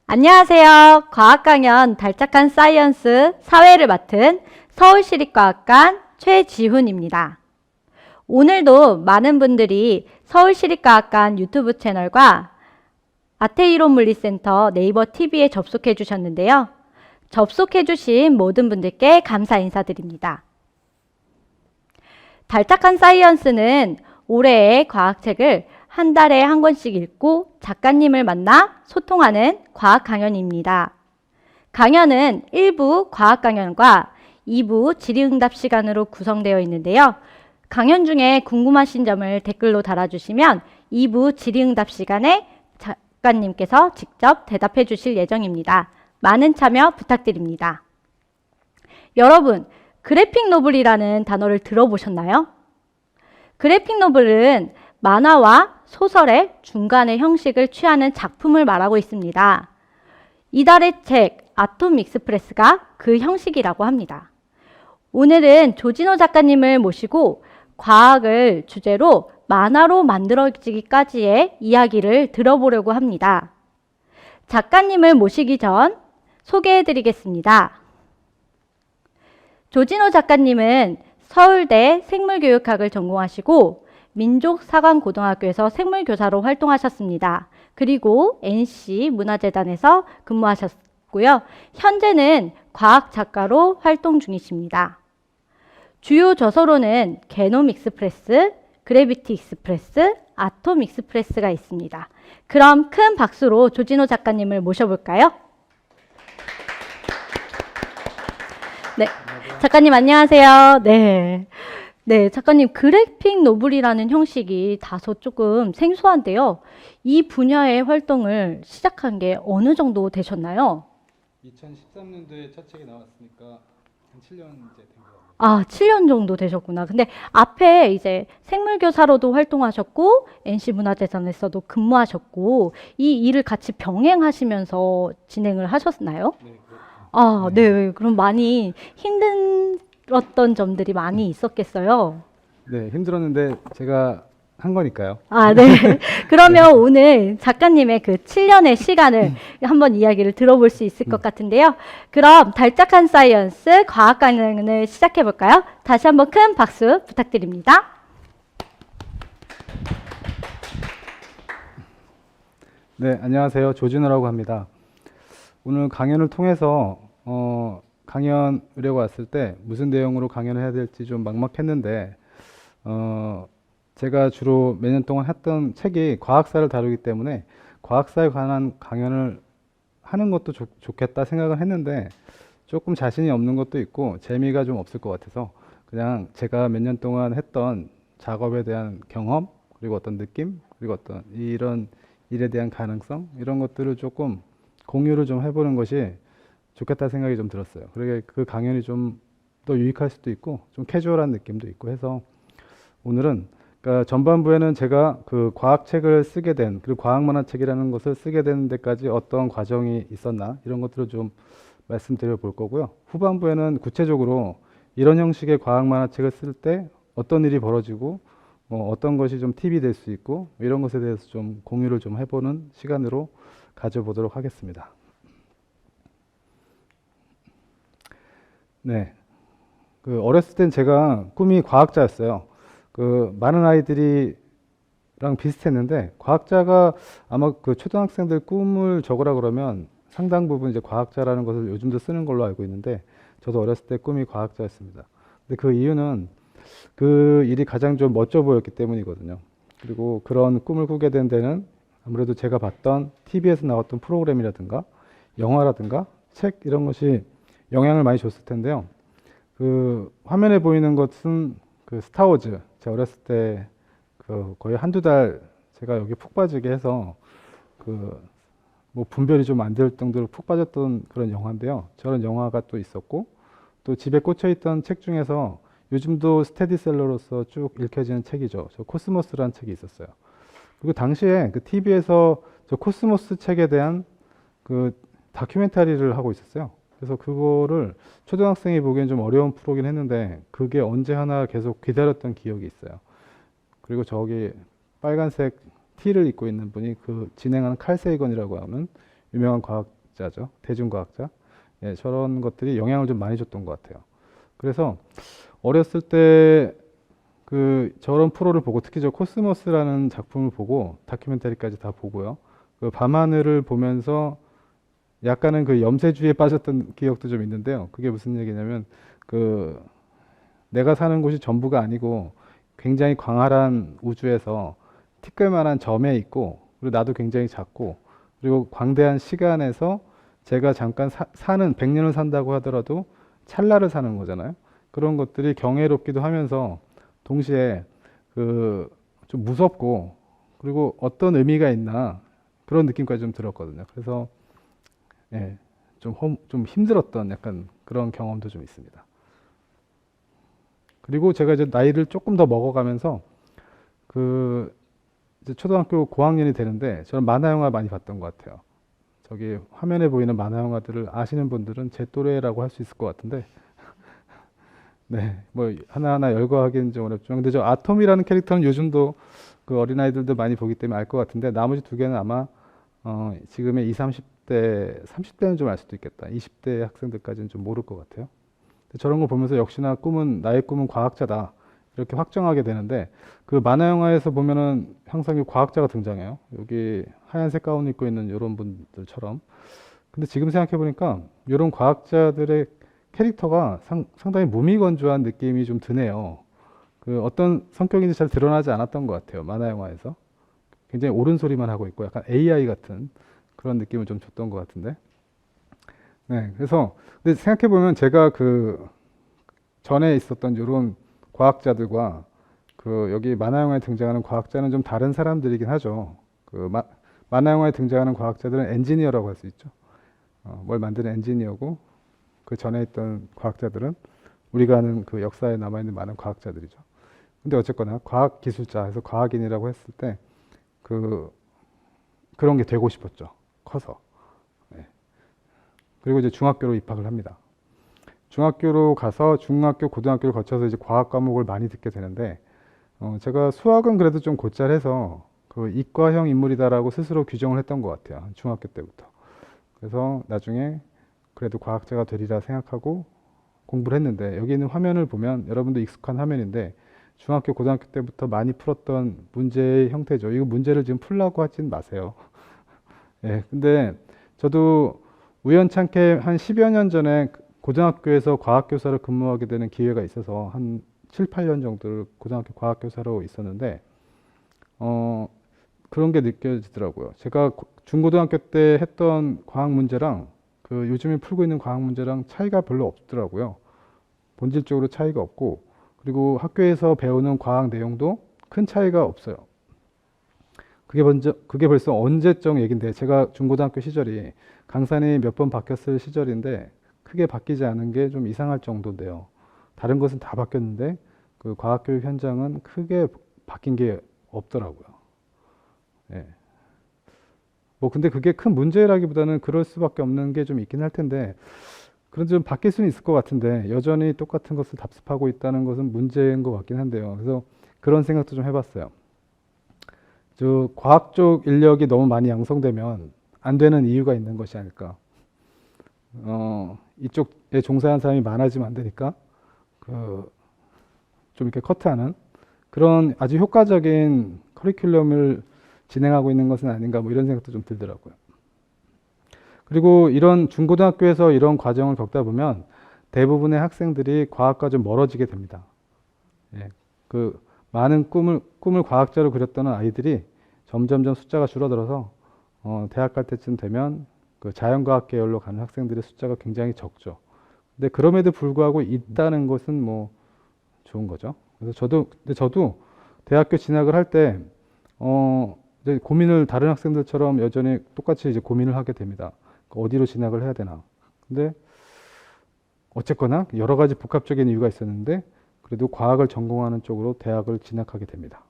안녕하세요. 과학강연 달짝한 사이언스 사회를 맡은 서울시립과학관 최지훈입니다. 오늘도 많은 분들이 서울시립과학관 유튜브 채널과 아태이론물리센터 네이버 TV에 접속해 주셨는데요. 접속해 주신 모든 분들께 감사 인사드립니다. 달짝한 사이언스는 올해의 과학책을 한 달에 한 권씩 읽고 작가님을 만나 소통하는 과학 강연입니다. 강연은 1부 과학 강연과 2부 질의응답 시간으로 구성되어 있는데요. 강연 중에 궁금하신 점을 댓글로 달아주시면 2부 질의응답 시간에 작가님께서 직접 대답해 주실 예정입니다. 많은 참여 부탁드립니다. 여러분, 그래픽 노블이라는 단어를 들어보셨나요? 그래픽 노블은 만화와 소설의 중간의 형식을 취하는 작품을 말하고 있습니다. 이달의 책 아톰 익스프레스가 그 형식이라고 합니다. 오늘은 조진호 작가님을 모시고 과학을 주제로 만화로 만들어지기까지의 이야기를 들어보려고 합니다. 작가님을 모시기 전 소개해드리겠습니다. 조진호 작가님은 서울대 생물교육학을 전공하시고 민족사관고등학교에서 생물교사로 활동하셨습니다. 그리고 NC 문화재단에서 근무하셨고요. 현재는 과학작가로 활동 중이십니다. 주요 저서로는 게놈 익스프레스, 그래비티 익스프레스, 아톰 익스프레스가 있습니다. 그럼 큰 박수로 조진호 작가님을 모셔볼까요? 네, 작가님 안녕하세요. 네, 작가님 그래픽 노블이라는 형식이 다소 조금 생소한데요. 이 분야의 활동을 시작한 게 어느 정도 되셨나요? 2013년도에 첫 책이 나왔으니까 한 7년 이제 된 것 같아요. 아, 7년 정도 되셨구나. 근데 앞에 이제 생물교사로도 활동하셨고 NC 문화재단에서도 근무하셨고 이 일을 같이 병행하시면서 진행을 하셨나요? 네, 그렇죠. 아, 네. 그럼 많이 힘들었던 점들이 많이 있었겠어요. 네, 힘들었는데 제가 한 거니까요. 아, 네. 그러면 오늘 작가님의 그 7년의 시간을 한번 이야기를 들어볼 수 있을 것 같은데요. 그럼 달짝한 사이언스 과학 강연을 시작해 볼까요? 다시 한번 큰 박수 부탁드립니다. 네, 안녕하세요. 조진호라고 합니다. 오늘 강연을 통해서 강연 의뢰가 왔을 때 무슨 내용으로 강연을 해야 될지 좀 막막했는데 제가 주로 몇 년 동안 했던 책이 과학사를 다루기 때문에 과학사에 관한 강연을 하는 것도 좋겠다 생각을 했는데 조금 자신이 없는 것도 있고 재미가 좀 없을 것 같아서 그냥 제가 몇 년 동안 했던 작업에 대한 경험 그리고 어떤 느낌 그리고 어떤 이런 일에 대한 가능성 이런 것들을 조금 공유를 좀 해보는 것이 좋겠다 생각이 좀 들었어요. 그러게 그 강연이 좀 더 유익할 수도 있고 좀 캐주얼한 느낌도 있고 해서 오늘은 그러니까 전반부에는 제가 그 과학책을 쓰게 된 그리고 과학만화책이라는 것을 쓰게 되는 데까지 어떤 과정이 있었나 이런 것들을 좀 말씀드려 볼 거고요. 후반부에는 구체적으로 이런 형식의 과학만화책을 쓸 때 어떤 일이 벌어지고 뭐 어떤 것이 좀 팁이 될 수 있고 이런 것에 대해서 좀 공유를 좀 해보는 시간으로 가져보도록 하겠습니다. 네, 그 어렸을 땐 제가 꿈이 과학자였어요. 그 많은 아이들이랑 비슷했는데 과학자가 아마 그 초등학생들 꿈을 적으라 그러면 상당 부분 이제 과학자라는 것을 요즘도 쓰는 걸로 알고 있는데 저도 어렸을 때 꿈이 과학자였습니다. 근데 그 이유는 그 일이 가장 좀 멋져 보였기 때문이거든요. 그리고 그런 꿈을 꾸게 된 데는 아무래도 제가 봤던 TV에서 나왔던 프로그램이라든가 영화라든가 책 이런 것이 영향을 많이 줬을 텐데요. 그 화면에 보이는 것은 그 스타워즈 제가 어렸을 때 그 거의 한두 달 제가 여기 푹 빠지게 해서 그 뭐 분별이 좀 안 될 정도로 푹 빠졌던 그런 영화인데요. 저런 영화가 또 있었고 또 집에 꽂혀 있던 책 중에서 요즘도 스테디셀러로서 쭉 읽혀지는 책이죠. 저 코스모스라는 책이 있었어요. 그리고 당시에 그 TV에서 저 코스모스 책에 대한 그 다큐멘터리를 하고 있었어요. 그래서 그거를 초등학생이 보기엔 좀 어려운 프로긴 했는데 그게 언제 하나 계속 기다렸던 기억이 있어요. 그리고 저기 빨간색 티를 입고 있는 분이 그 진행하는 칼 세이건이라고 하는 유명한 과학자죠. 대중과학자. 예, 저런 것들이 영향을 좀 많이 줬던 것 같아요. 그래서 어렸을 때 그 저런 프로를 보고 특히 저 코스모스라는 작품을 보고 다큐멘터리까지 다 보고요. 그 밤하늘을 보면서 약간은 그 염세주의에 빠졌던 기억도 좀 있는데요. 그게 무슨 얘기냐면 그 내가 사는 곳이 전부가 아니고 굉장히 광활한 우주에서 티끌만한 점에 있고 그리고 나도 굉장히 작고 그리고 광대한 시간에서 제가 잠깐 사는 100년을 산다고 하더라도 찰나를 사는 거잖아요. 그런 것들이 경이롭기도 하면서 동시에 그 좀 무섭고 그리고 어떤 의미가 있나 그런 느낌까지 좀 들었거든요. 그래서 예, 좀 힘들었던 약간 그런 경험도 좀 있습니다. 그리고 제가 이제 나이를 조금 더 먹어가면서 그 이제 초등학교 고학년이 되는데 저는 만화 영화 많이 봤던 것 같아요. 저기 화면에 보이는 만화 영화들을 아시는 분들은 제 또래라고 할 수 있을 것 같은데 네, 뭐 하나하나 열거하기는 좀 어렵지만 근데 저 아톰이라는 캐릭터는 요즘도 그 어린아이들도 많이 보기 때문에 알 것 같은데 나머지 두 개는 아마 지금의 20, 30대, 30대는 좀 알 수도 있겠다. 20대 학생들까지는 좀 모를 것 같아요. 저런 걸 보면서 역시나 나의 꿈은 과학자다. 이렇게 확정하게 되는데 그 만화 영화에서 보면은 항상 이 과학자가 등장해요. 여기 하얀색 가운 입고 있는 이런 분들처럼. 근데 지금 생각해 보니까 이런 과학자들의 캐릭터가 상당히 무미건조한 느낌이 좀 드네요. 그 어떤 성격인지 잘 드러나지 않았던 것 같아요. 만화 영화에서. 굉장히 옳은 소리만 하고 있고 약간 AI 같은 그런 느낌을 좀 줬던 것 같은데. 네, 그래서 근데 생각해 보면 제가 그 전에 있었던 이런 과학자들과 그 여기 만화 영화에 등장하는 과학자는 좀 다른 사람들이긴 하죠. 그 만화 영화에 등장하는 과학자들은 엔지니어라고 할 수 있죠. 뭘 만드는 엔지니어고 그 전에 있던 과학자들은 우리가 아는 그 역사에 남아있는 많은 과학자들이죠. 근데 어쨌거나 과학 기술자에서 과학인이라고 했을 때 그런 게 되고 싶었죠. 커서. 네. 그리고 이제 중학교로 입학을 합니다. 중학교로 가서 중학교, 고등학교를 거쳐서 이제 과학 과목을 많이 듣게 되는데 제가 수학은 그래도 좀 곧잘해서 그 이과형 인물이다라고 스스로 규정을 했던 것 같아요. 중학교 때부터. 그래서 나중에 그래도 과학자가 되리라 생각하고 공부를 했는데 여기 있는 화면을 보면 여러분도 익숙한 화면인데 중학교, 고등학교 때부터 많이 풀었던 문제의 형태죠. 이거 문제를 지금 풀라고 하진 마세요. 예, 근데 저도 우연찮게 한 10여 년 전에 고등학교에서 과학교사로 근무하게 되는 기회가 있어서 한 7, 8년 정도를 고등학교 과학교사로 있었는데 그런 게 느껴지더라고요. 제가 중고등학교 때 했던 과학 문제랑 그 요즘에 풀고 있는 과학 문제랑 차이가 별로 없더라고요. 본질적으로 차이가 없고 그리고 학교에서 배우는 과학 내용도 큰 차이가 없어요. 그게 벌써 언제적 얘긴데 제가 중고등학교 시절이 강산이 몇 번 바뀌었을 시절인데 크게 바뀌지 않은 게 좀 이상할 정도인데요. 다른 것은 다 바뀌었는데 그 과학교육 현장은 크게 바뀐 게 없더라고요. 예. 뭐 근데 그게 큰 문제라기보다는 그럴 수밖에 없는 게 좀 있긴 할 텐데 그런 좀 바뀔 수는 있을 것 같은데 여전히 똑같은 것을 답습하고 있다는 것은 문제인 것 같긴 한데요. 그래서 그런 생각도 좀 해봤어요. 저 과학 쪽 인력이 너무 많이 양성되면 안 되는 이유가 있는 것이 아닐까. 이쪽에 종사하는 사람이 많아지면 안 되니까 좀 이렇게 커트하는 그런 아주 효과적인 커리큘럼을 진행하고 있는 것은 아닌가 뭐 이런 생각도 좀 들더라고요. 그리고 이런 중고등학교에서 이런 과정을 겪다 보면 대부분의 학생들이 과학과 좀 멀어지게 됩니다. 예, 그 많은 꿈을 과학자로 그렸던 아이들이 점점점 숫자가 줄어들어서 대학 갈 때쯤 되면 그 자연과학 계열로 가는 학생들의 숫자가 굉장히 적죠. 근데 그럼에도 불구하고 있다는 것은 뭐 좋은 거죠. 그래서 저도 대학교 진학을 할 때 이제 고민을 다른 학생들처럼 여전히 똑같이 이제 고민을 하게 됩니다. 어디로 진학을 해야 되나. 근데 어쨌거나 여러 가지 복합적인 이유가 있었는데 그래도 과학을 전공하는 쪽으로 대학을 진학하게 됩니다.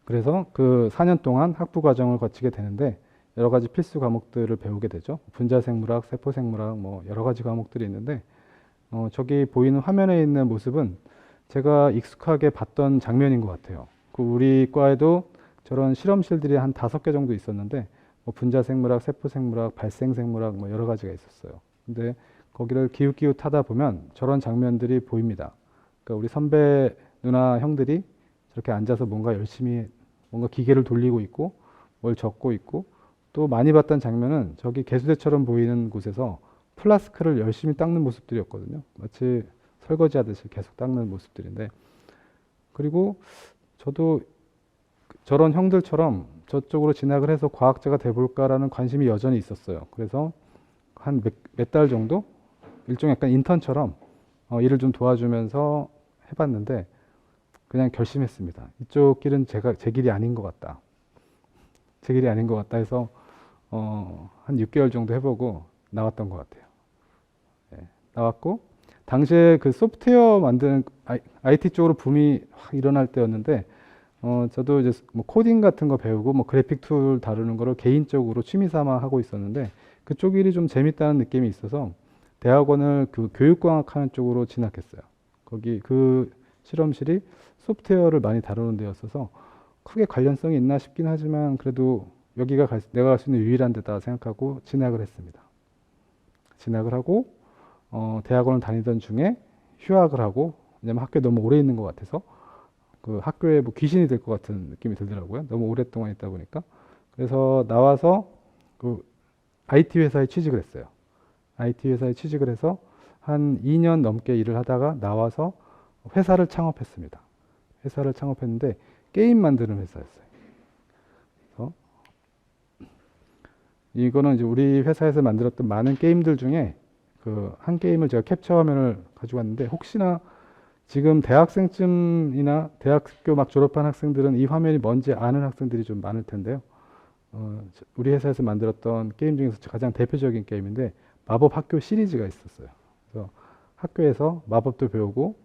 그래서 그 4년 동안 학부 과정을 거치게 되는데 여러 가지 필수 과목들을 배우게 되죠. 분자생물학, 세포생물학 뭐 여러 가지 과목들이 있는데 저기 보이는 화면에 있는 모습은 제가 익숙하게 봤던 장면인 것 같아요. 그 우리 과에도 저런 실험실들이 한 5개 정도 있었는데 뭐 분자생물학, 세포생물학, 발생생물학 뭐 여러 가지가 있었어요. 근데 거기를 기웃기웃하다 보면 저런 장면들이 보입니다. 그러니까 우리 선배 누나 형들이 저렇게 앉아서 뭔가 열심히 뭔가 기계를 돌리고 있고 뭘 적고 있고 또 많이 봤던 장면은 저기 개수대처럼 보이는 곳에서 플라스크를 열심히 닦는 모습들이었거든요. 마치 설거지 하듯이 계속 닦는 모습들인데 그리고 저도 저런 형들처럼 저쪽으로 진학을 해서 과학자가 돼볼까라는 관심이 여전히 있었어요. 그래서 한 몇 달 정도 일종의 약간 인턴처럼 일을 좀 도와주면서 해봤는데 그냥 결심했습니다. 이쪽 길은 제 길이 아닌 것 같다. 제 길이 아닌 것 같다 해서 한 6개월 정도 해보고 나왔던 것 같아요. 예, 나왔고 당시에 그 소프트웨어 만드는 IT 쪽으로 붐이 확 일어날 때였는데 저도 이제 뭐 코딩 같은 거 배우고 뭐 그래픽 툴 다루는 거를 개인적으로 취미 삼아 하고 있었는데 그쪽 일이 좀 재밌다는 느낌이 있어서 대학원을 그 교육과학 하는 쪽으로 진학했어요. 거기 그 실험실이 소프트웨어를 많이 다루는 데였어서 크게 관련성이 있나 싶긴 하지만 그래도 여기가 내가 갈 수 있는 유일한 데다 생각하고 진학을 했습니다. 진학을 하고 대학원을 다니던 중에 휴학을 하고 왜냐면 학교에 너무 오래 있는 것 같아서 그 학교에 뭐 귀신이 될 것 같은 느낌이 들더라고요. 너무 오랫동안 있다 보니까. 그래서 나와서 그 IT 회사에 취직을 했어요. IT 회사에 취직을 해서 한 2년 넘게 일을 하다가 나와서 회사를 창업했습니다. 회사를 창업했는데 게임 만드는 회사였어요. 그래서 이거는 이제 우리 회사에서 만들었던 많은 게임들 중에 그 한 게임을 제가 캡처 화면을 가지고 왔는데 혹시나 지금 대학생쯤이나 대학교 막 졸업한 학생들은 이 화면이 뭔지 아는 학생들이 좀 많을 텐데요. 우리 회사에서 만들었던 게임 중에서 가장 대표적인 게임인데 마법 학교 시리즈가 있었어요. 그래서 학교에서 마법도 배우고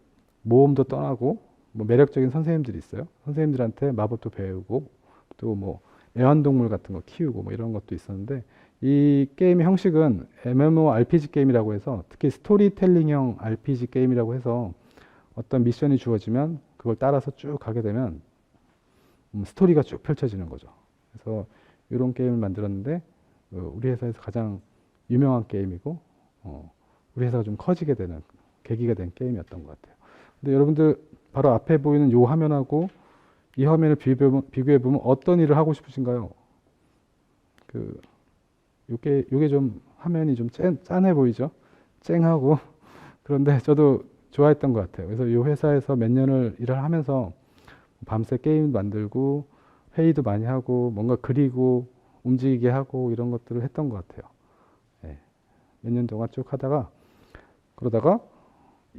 모험도 떠나고 뭐 매력적인 선생님들이 있어요. 선생님들한테 마법도 배우고 또 뭐 애완동물 같은 거 키우고 뭐 이런 것도 있었는데 이 게임의 형식은 MMORPG 게임이라고 해서 특히 스토리텔링형 RPG 게임이라고 해서 어떤 미션이 주어지면 그걸 따라서 쭉 가게 되면 스토리가 쭉 펼쳐지는 거죠. 그래서 이런 게임을 만들었는데 우리 회사에서 가장 유명한 게임이고 우리 회사가 좀 커지게 되는 계기가 된 게임이었던 것 같아요. 근데 여러분들 바로 앞에 보이는 이 화면하고 이 화면을 비교해 보면 어떤 일을 하고 싶으신가요? 요게 좀 화면이 좀 짠해 보이죠? 쨍하고 그런데 저도 좋아했던 것 같아요. 그래서 이 회사에서 몇 년을 일을 하면서 밤새 게임 만들고 회의도 많이 하고 뭔가 그리고 움직이게 하고 이런 것들을 했던 것 같아요. 네. 몇 년 동안 쭉 하다가 그러다가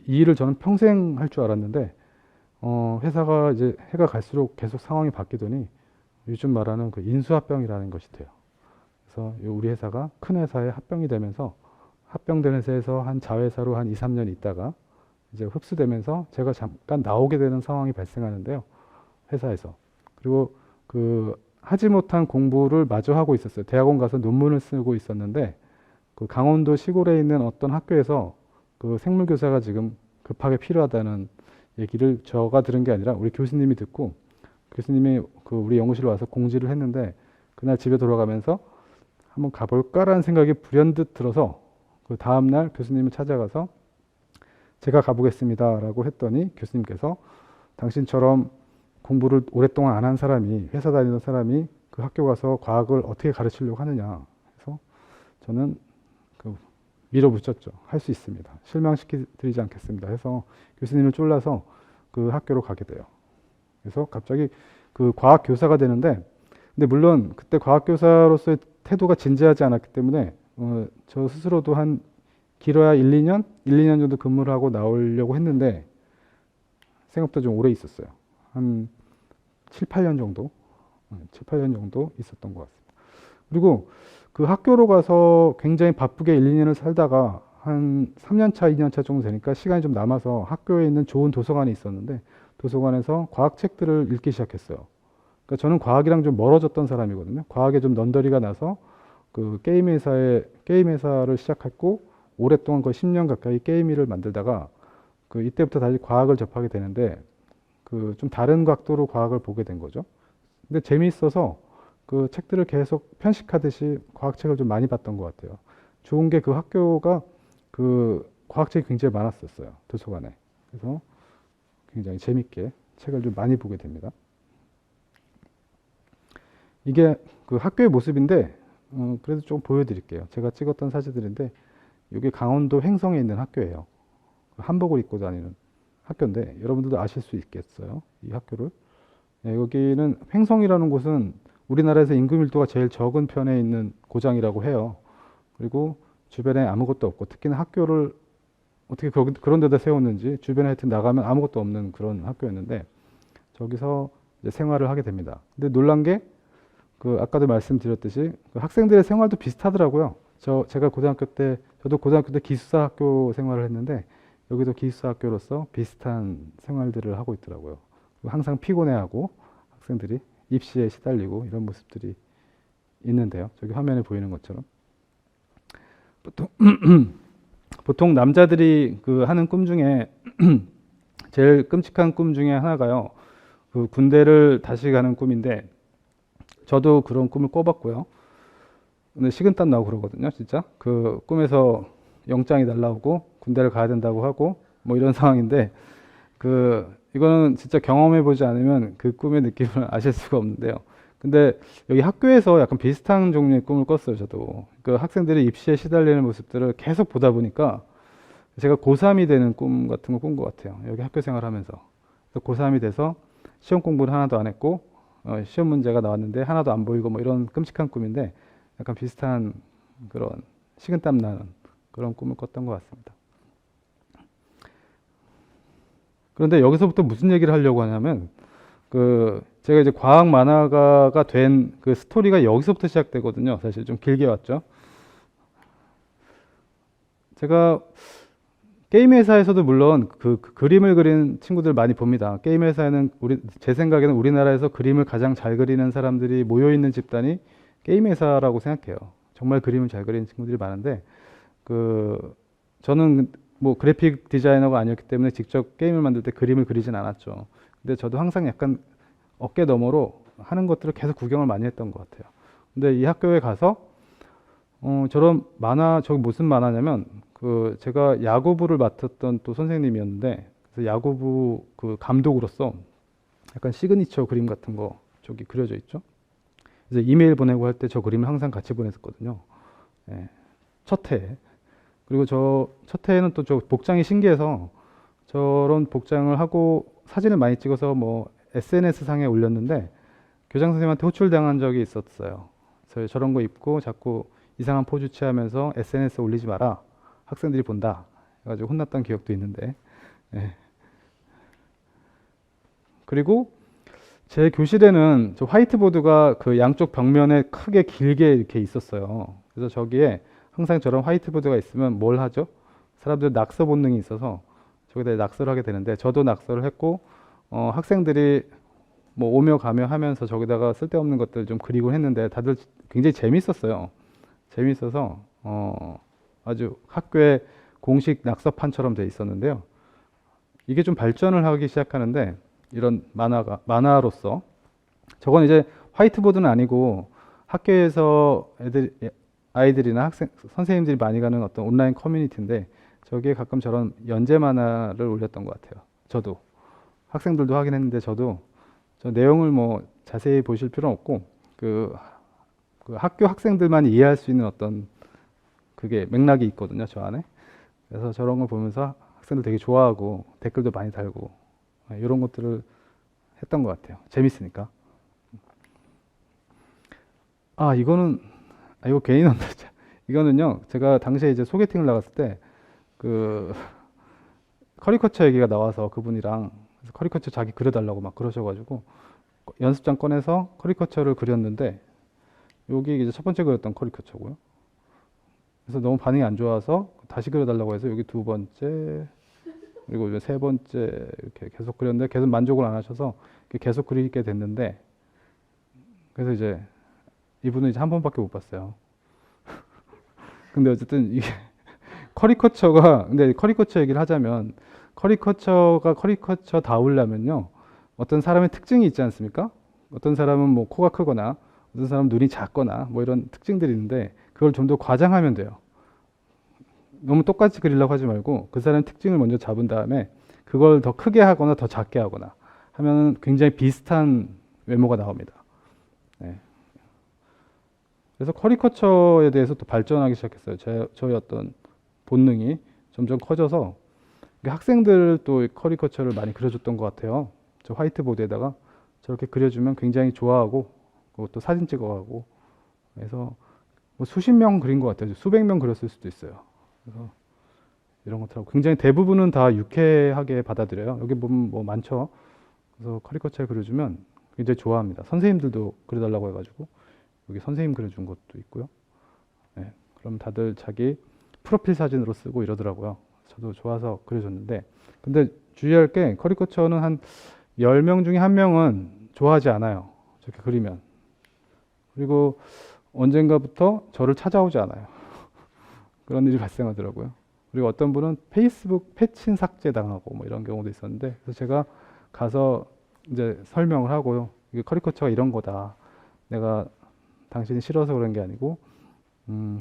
이 일을 저는 평생 할 줄 알았는데 회사가 이제 해가 갈수록 계속 상황이 바뀌더니 요즘 말하는 그 인수합병이라는 것이 돼요. 그래서 우리 회사가 큰 회사에 합병이 되면서 합병된 회사에서 한 자회사로 한 2, 3년 있다가 이제 흡수되면서 제가 잠깐 나오게 되는 상황이 발생하는데요. 회사에서. 그리고 그 하지 못한 공부를 마저 하고 있었어요. 대학원 가서 논문을 쓰고 있었는데 그 강원도 시골에 있는 어떤 학교에서 그 생물교사가 지금 급하게 필요하다는 얘기를 저가 들은 게 아니라 우리 교수님이 듣고 교수님이 그 우리 연구실에 와서 공지를 했는데 그날 집에 돌아가면서 한번 가볼까라는 생각이 불현듯 들어서 그 다음날 교수님을 찾아가서 제가 가보겠습니다라고 했더니 교수님께서 당신처럼 공부를 오랫동안 안 한 사람이 회사 다니던 사람이 그 학교 가서 과학을 어떻게 가르치려고 하느냐 해서 저는 그 밀어붙였죠. 할 수 있습니다. 실망시키지 않겠습니다. 해서 교수님을 쫄라서 그 학교로 가게 돼요. 그래서 갑자기 그 과학 교사가 되는데 근데 물론 그때 과학 교사로서의 태도가 진지하지 않았기 때문에 저 스스로도 한 길어야 1, 2년 정도 근무를 하고 나오려고 했는데 생각보다 좀 오래 있었어요. 한 7, 8년 정도? 7, 8년 정도 있었던 것 같습니다. 그리고 그 학교로 가서 굉장히 바쁘게 1, 2년을 살다가 한 3년 차, 2년 차 정도 되니까 시간이 좀 남아서 학교에 있는 좋은 도서관이 있었는데 도서관에서 과학책들을 읽기 시작했어요. 그러니까 저는 과학이랑 좀 멀어졌던 사람이거든요. 과학에 좀 넌더리가 나서 그 게임 회사를 시작했고 오랫동안 거의 10년 가까이 게임 일을 만들다가 그 이때부터 다시 과학을 접하게 되는데 그 좀 다른 각도로 과학을 보게 된 거죠. 근데 재미있어서 그 책들을 계속 편식하듯이 과학책을 좀 많이 봤던 것 같아요. 좋은 게 그 학교가 그 과학책이 굉장히 많았었어요. 도서관에. 그래서 굉장히 재밌게 책을 좀 많이 보게 됩니다. 이게 그 학교의 모습인데 그래도 좀 보여드릴게요. 제가 찍었던 사진들인데 이게 강원도 횡성에 있는 학교예요. 한복을 입고 다니는 학교인데 여러분들도 아실 수 있겠어요. 이 학교를. 네, 여기는 횡성이라는 곳은 우리나라에서 인구 밀도가 제일 적은 편에 있는 고장이라고 해요. 그리고 주변에 아무것도 없고 특히나 학교를 어떻게 그런 데다 세웠는지 주변에 하여튼 나가면 아무것도 없는 그런 학교였는데 저기서 이제 생활을 하게 됩니다. 근데 놀란 게 그 아까도 말씀드렸듯이 그 학생들의 생활도 비슷하더라고요. 제가 저도 고등학교 때 기숙사 학교 생활을 했는데 여기도 기숙사 학교로서 비슷한 생활들을 하고 있더라고요. 항상 피곤해하고 학생들이 입시에 시달리고 이런 모습들이 있는데요. 저기 화면에 보이는 것처럼 보통 남자들이 그 하는 꿈 중에 제일 끔찍한 꿈 중에 하나가요. 그 군대를 다시 가는 꿈인데 저도 그런 꿈을 꿔봤고요. 근데 식은땀 나고 그러거든요, 진짜. 그 꿈에서 영장이 날라오고 군대를 가야 된다고 하고 뭐 이런 상황인데 이거는 진짜 경험해 보지 않으면 그 꿈의 느낌을 아실 수가 없는데요. 근데 여기 학교에서 약간 비슷한 종류의 꿈을 꿨어요, 저도. 그 학생들이 입시에 시달리는 모습들을 계속 보다 보니까 제가 고3이 되는 꿈 같은 거 꾼 것 같아요. 여기 학교 생활하면서. 고3이 돼서 시험 공부를 하나도 안 했고 시험 문제가 나왔는데 하나도 안 보이고 뭐 이런 끔찍한 꿈인데 약간 비슷한 그런 식은땀 나는 그런 꿈을 꿨던 것 같습니다. 그런데 여기서부터 무슨 얘기를 하려고 하냐면 제가 이제 과학 만화가가 된 그 스토리가 여기서부터 시작되거든요. 사실 좀 길게 왔죠. 제가 게임 회사에서도 물론 그 그림을 그리는 친구들 많이 봅니다. 게임 회사에는 제 생각에는 우리나라에서 그림을 가장 잘 그리는 사람들이 모여 있는 집단이 게임 회사라고 생각해요. 정말 그림을 잘 그리는 친구들이 많은데 저는 뭐 그래픽 디자이너가 아니었기 때문에 직접 게임을 만들 때 그림을 그리진 않았죠. 근데 저도 항상 약간 어깨 너머로 하는 것들을 계속 구경을 많이 했던 것 같아요. 근데 이 학교에 가서 저런 만화, 저기 무슨 만화냐면 제가 야구부를 맡았던 또 선생님이었는데 그래서 야구부 그 감독으로서 약간 시그니처 그림 같은 거 저기 그려져 있죠. 그래서 이메일 보내고 할 때 저 그림을 항상 같이 보냈었거든요. 예, 첫 해. 그리고 첫 해에는 또 저 복장이 신기해서 저런 복장을 하고 사진을 많이 찍어서 뭐 SNS 상에 올렸는데 교장 선생님한테 호출당한 적이 있었어요. 그래서 저런 거 입고 자꾸 이상한 포즈 취하면서 SNS 올리지 마라. 학생들이 본다. 해가지고 혼났던 기억도 있는데. 예. 그리고 제 교실에는 저 화이트보드가 그 양쪽 벽면에 크게 길게 이렇게 있었어요. 그래서 저기에 항상 저런 화이트보드가 있으면 뭘 하죠? 사람들 낙서 본능이 있어서 저기다 낙서를 하게 되는데 저도 낙서를 했고 학생들이 뭐 오며 가며 하면서 저기다가 쓸데없는 것들 좀 그리고 했는데 다들 굉장히 재밌었어요. 재밌어서 아주 학교의 공식 낙서판처럼 돼 있었는데요. 이게 좀 발전을 하기 시작하는데 이런 만화로서 저건 이제 화이트보드는 아니고 학교에서 아이들이나 선생님들이 많이 가는 어떤 온라인 커뮤니티인데 저기에 가끔 저런 연재 만화를 올렸던 것 같아요. 저도 학생들도 하긴 했는데 저도 저 내용을 뭐 자세히 보실 필요는 없고 그 학교 학생들만 이해할 수 있는 어떤 그게 맥락이 있거든요, 저 안에. 그래서 저런 걸 보면서 학생들 되게 좋아하고 댓글도 많이 달고 이런 것들을 했던 것 같아요. 재밌으니까. 이거 괜히 넣었다. 이거는요, 제가 당시에 이제 소개팅을 나갔을 때 커리커처 얘기가 나와서 그분이랑 그래서 커리커처 자기 그려달라고 막 그러셔가지고 연습장 꺼내서 커리커처를 그렸는데 여기 이제 첫 번째 그렸던 커리커처고요. 그래서 너무 반응이 안 좋아서 다시 그려달라고 해서 여기 두 번째 그리고 이제 세 번째 이렇게 계속 그렸는데 계속 만족을 안 하셔서 계속 그리게 됐는데 그래서 이제 이분은 이제 한 번밖에 못 봤어요. 근데 어쨌든 이게 커리커처가, 근데 커리커처 얘기를 하자면, 커리커처가 커리커처다우려면요, 어떤 사람의 특징이 있지 않습니까? 어떤 사람은 뭐 코가 크거나, 어떤 사람은 눈이 작거나, 뭐 이런 특징들이 있는데, 그걸 좀 더 과장하면 돼요. 너무 똑같이 그리려고 하지 말고, 그 사람의 특징을 먼저 잡은 다음에, 그걸 더 크게 하거나 더 작게 하거나 하면 굉장히 비슷한 외모가 나옵니다. 네. 그래서 커리커처에 대해서 또 발전하기 시작했어요. 저희 어떤 본능이 점점 커져서 학생들 또 커리커처를 많이 그려줬던 것 같아요. 저 화이트보드에다가 저렇게 그려주면 굉장히 좋아하고 또 사진 찍어가고 그래서 뭐 수십 명 그린 것 같아요. 수백 명 그렸을 수도 있어요. 그래서 이런 것들하고 굉장히 대부분은 다 유쾌하게 받아들여요. 여기 보면 뭐 많죠. 그래서 커리커처를 그려주면 굉장히 좋아합니다. 선생님들도 그려달라고 해가지고 여기 선생님 그려준 것도 있고요. 네, 그럼 다들 자기 프로필 사진으로 쓰고 이러더라고요. 저도 좋아서 그려줬는데, 근데 주의할 게 커리커처는 한 10명 중에 1명은 좋아하지 않아요. 저렇게 그리면. 그리고 언젠가부터 저를 찾아오지 않아요. 그런 일이 발생하더라고요. 그리고 어떤 분은 페이스북 패친 삭제 당하고 뭐 이런 경우도 있었는데, 그래서 제가 가서 이제 설명을 하고요. 이게 커리커처가 이런 거다. 내가 당신이 싫어서 그런 게 아니고,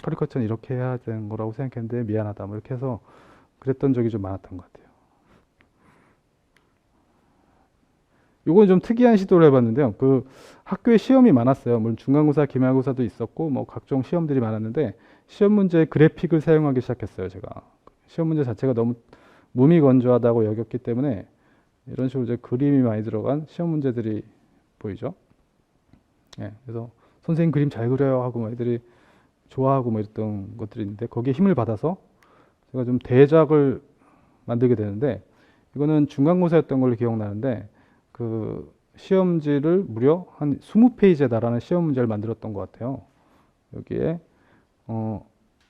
커리커처는 이렇게 해야 되는 거라고 생각했는데 미안하다. 뭐 이렇게 해서 그랬던 적이 좀 많았던 것 같아요. 요건 좀 특이한 시도를 해봤는데요. 그 학교에 시험이 많았어요. 물론 중간고사, 기말고사도 있었고, 뭐 각종 시험들이 많았는데, 시험 문제에 그래픽을 사용하기 시작했어요. 제가 시험 문제 자체가 너무 무미건조하다고 여겼기 때문에 이런 식으로 이제 그림이 많이 들어간 시험 문제들이 보이죠. 예, 그래서 선생님 그림 잘 그려요 하고 뭐 애들이 좋아하고 뭐 이랬던 것들이 있는데 거기에 힘을 받아서 제가 좀 대작을 만들게 되는데 이거는 중간고사였던 걸로 기억나는데 그 시험지를 무려 한 20페이지에 달하는 시험 문제를 만들었던 것 같아요. 여기에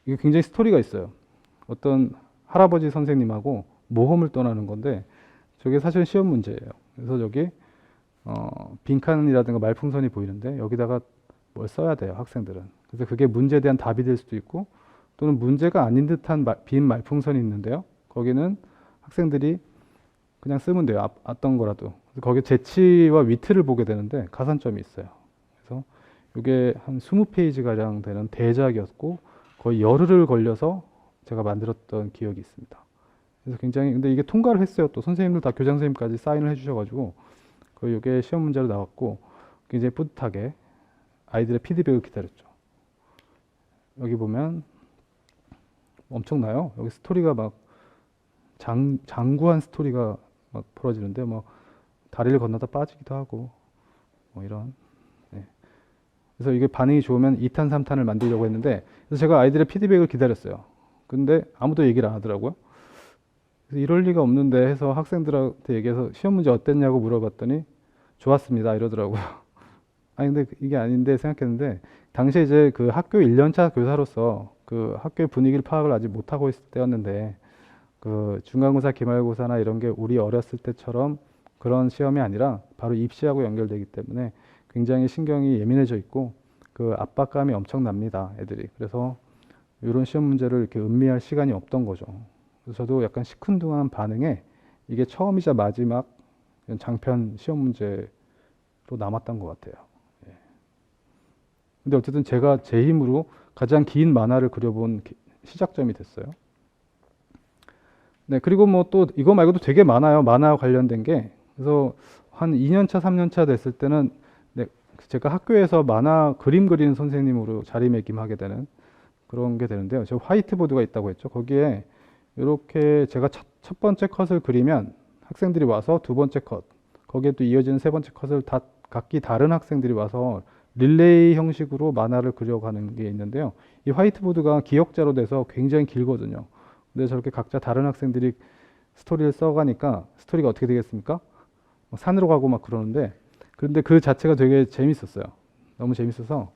이게 굉장히 스토리가 있어요. 어떤 할아버지 선생님하고 모험을 떠나는 건데 저게 사실 시험 문제예요. 그래서 여기 빈칸이라든가 말풍선이 보이는데 여기다가 뭘 써야 돼요, 학생들은. 그래서 그게 문제에 대한 답이 될 수도 있고 또는 문제가 아닌 듯한 빈 말풍선이 있는데요. 거기는 학생들이 그냥 쓰면 돼요. 어떤 거라도. 그래서 거기에 재치와 위트를 보게 되는데 가산점이 있어요. 그래서 이게 한 20페이지 가량 되는 대작이었고 거의 열흘을 걸려서 제가 만들었던 기억이 있습니다. 그래서 굉장히 근데 이게 통과를 했어요. 또 선생님들 다 교장 선생님까지 사인을 해주셔가지고 거의 이게 시험 문제로 나왔고 굉장히 뿌듯하게 아이들의 피드백을 기다렸죠. 여기 보면 엄청나요. 여기 스토리가 막 장구한 스토리가 막 벌어지는데 뭐 다리를 건너다 빠지기도 하고 뭐 이런. 네. 그래서 이게 반응이 좋으면 2탄, 3탄을 만들려고 했는데 그래서 제가 아이들의 피드백을 기다렸어요. 근데 아무도 얘기를 안 하더라고요. 그래서 이럴 리가 없는데 해서 학생들한테 얘기해서 시험 문제 어땠냐고 물어봤더니 좋았습니다 이러더라고요. 아니 근데 이게 아닌데 생각했는데 당시에 이제 그 학교 1년차 교사로서 그 학교의 분위기를 파악을 아직 못하고 있을 때였는데 그 중간고사, 기말고사나 이런 게 우리 어렸을 때처럼 그런 시험이 아니라 바로 입시하고 연결되기 때문에 굉장히 신경이 예민해져 있고 그 압박감이 엄청납니다, 애들이. 그래서 이런 시험 문제를 이렇게 음미할 시간이 없던 거죠. 그래서 저도 약간 시큰둥한 반응에 이게 처음이자 마지막 장편 시험 문제로 남았던 것 같아요. 예. 근데 어쨌든 제가 제 힘으로 가장 긴 만화를 그려본 시작점이 됐어요. 네, 그리고 뭐 또 이거 말고도 되게 많아요. 만화와 관련된 게. 그래서 한 2년차, 3년차 됐을 때는 네, 제가 학교에서 만화 그림 그리는 선생님으로 자리매김하게 되는 그런 게 되는데요. 저 화이트보드가 있다고 했죠. 거기에 이렇게 제가 첫 번째 컷을 그리면 학생들이 와서 두 번째 컷, 거기에 또 이어지는 세 번째 컷을 다 각기 다른 학생들이 와서 릴레이 형식으로 만화를 그려가는 게 있는데요. 이 화이트보드가 기역자로 돼서 굉장히 길거든요. 근데 저렇게 각자 다른 학생들이 스토리를 써가니까 스토리가 어떻게 되겠습니까? 산으로 가고 막 그러는데 그런데 그 자체가 되게 재밌었어요. 너무 재밌어서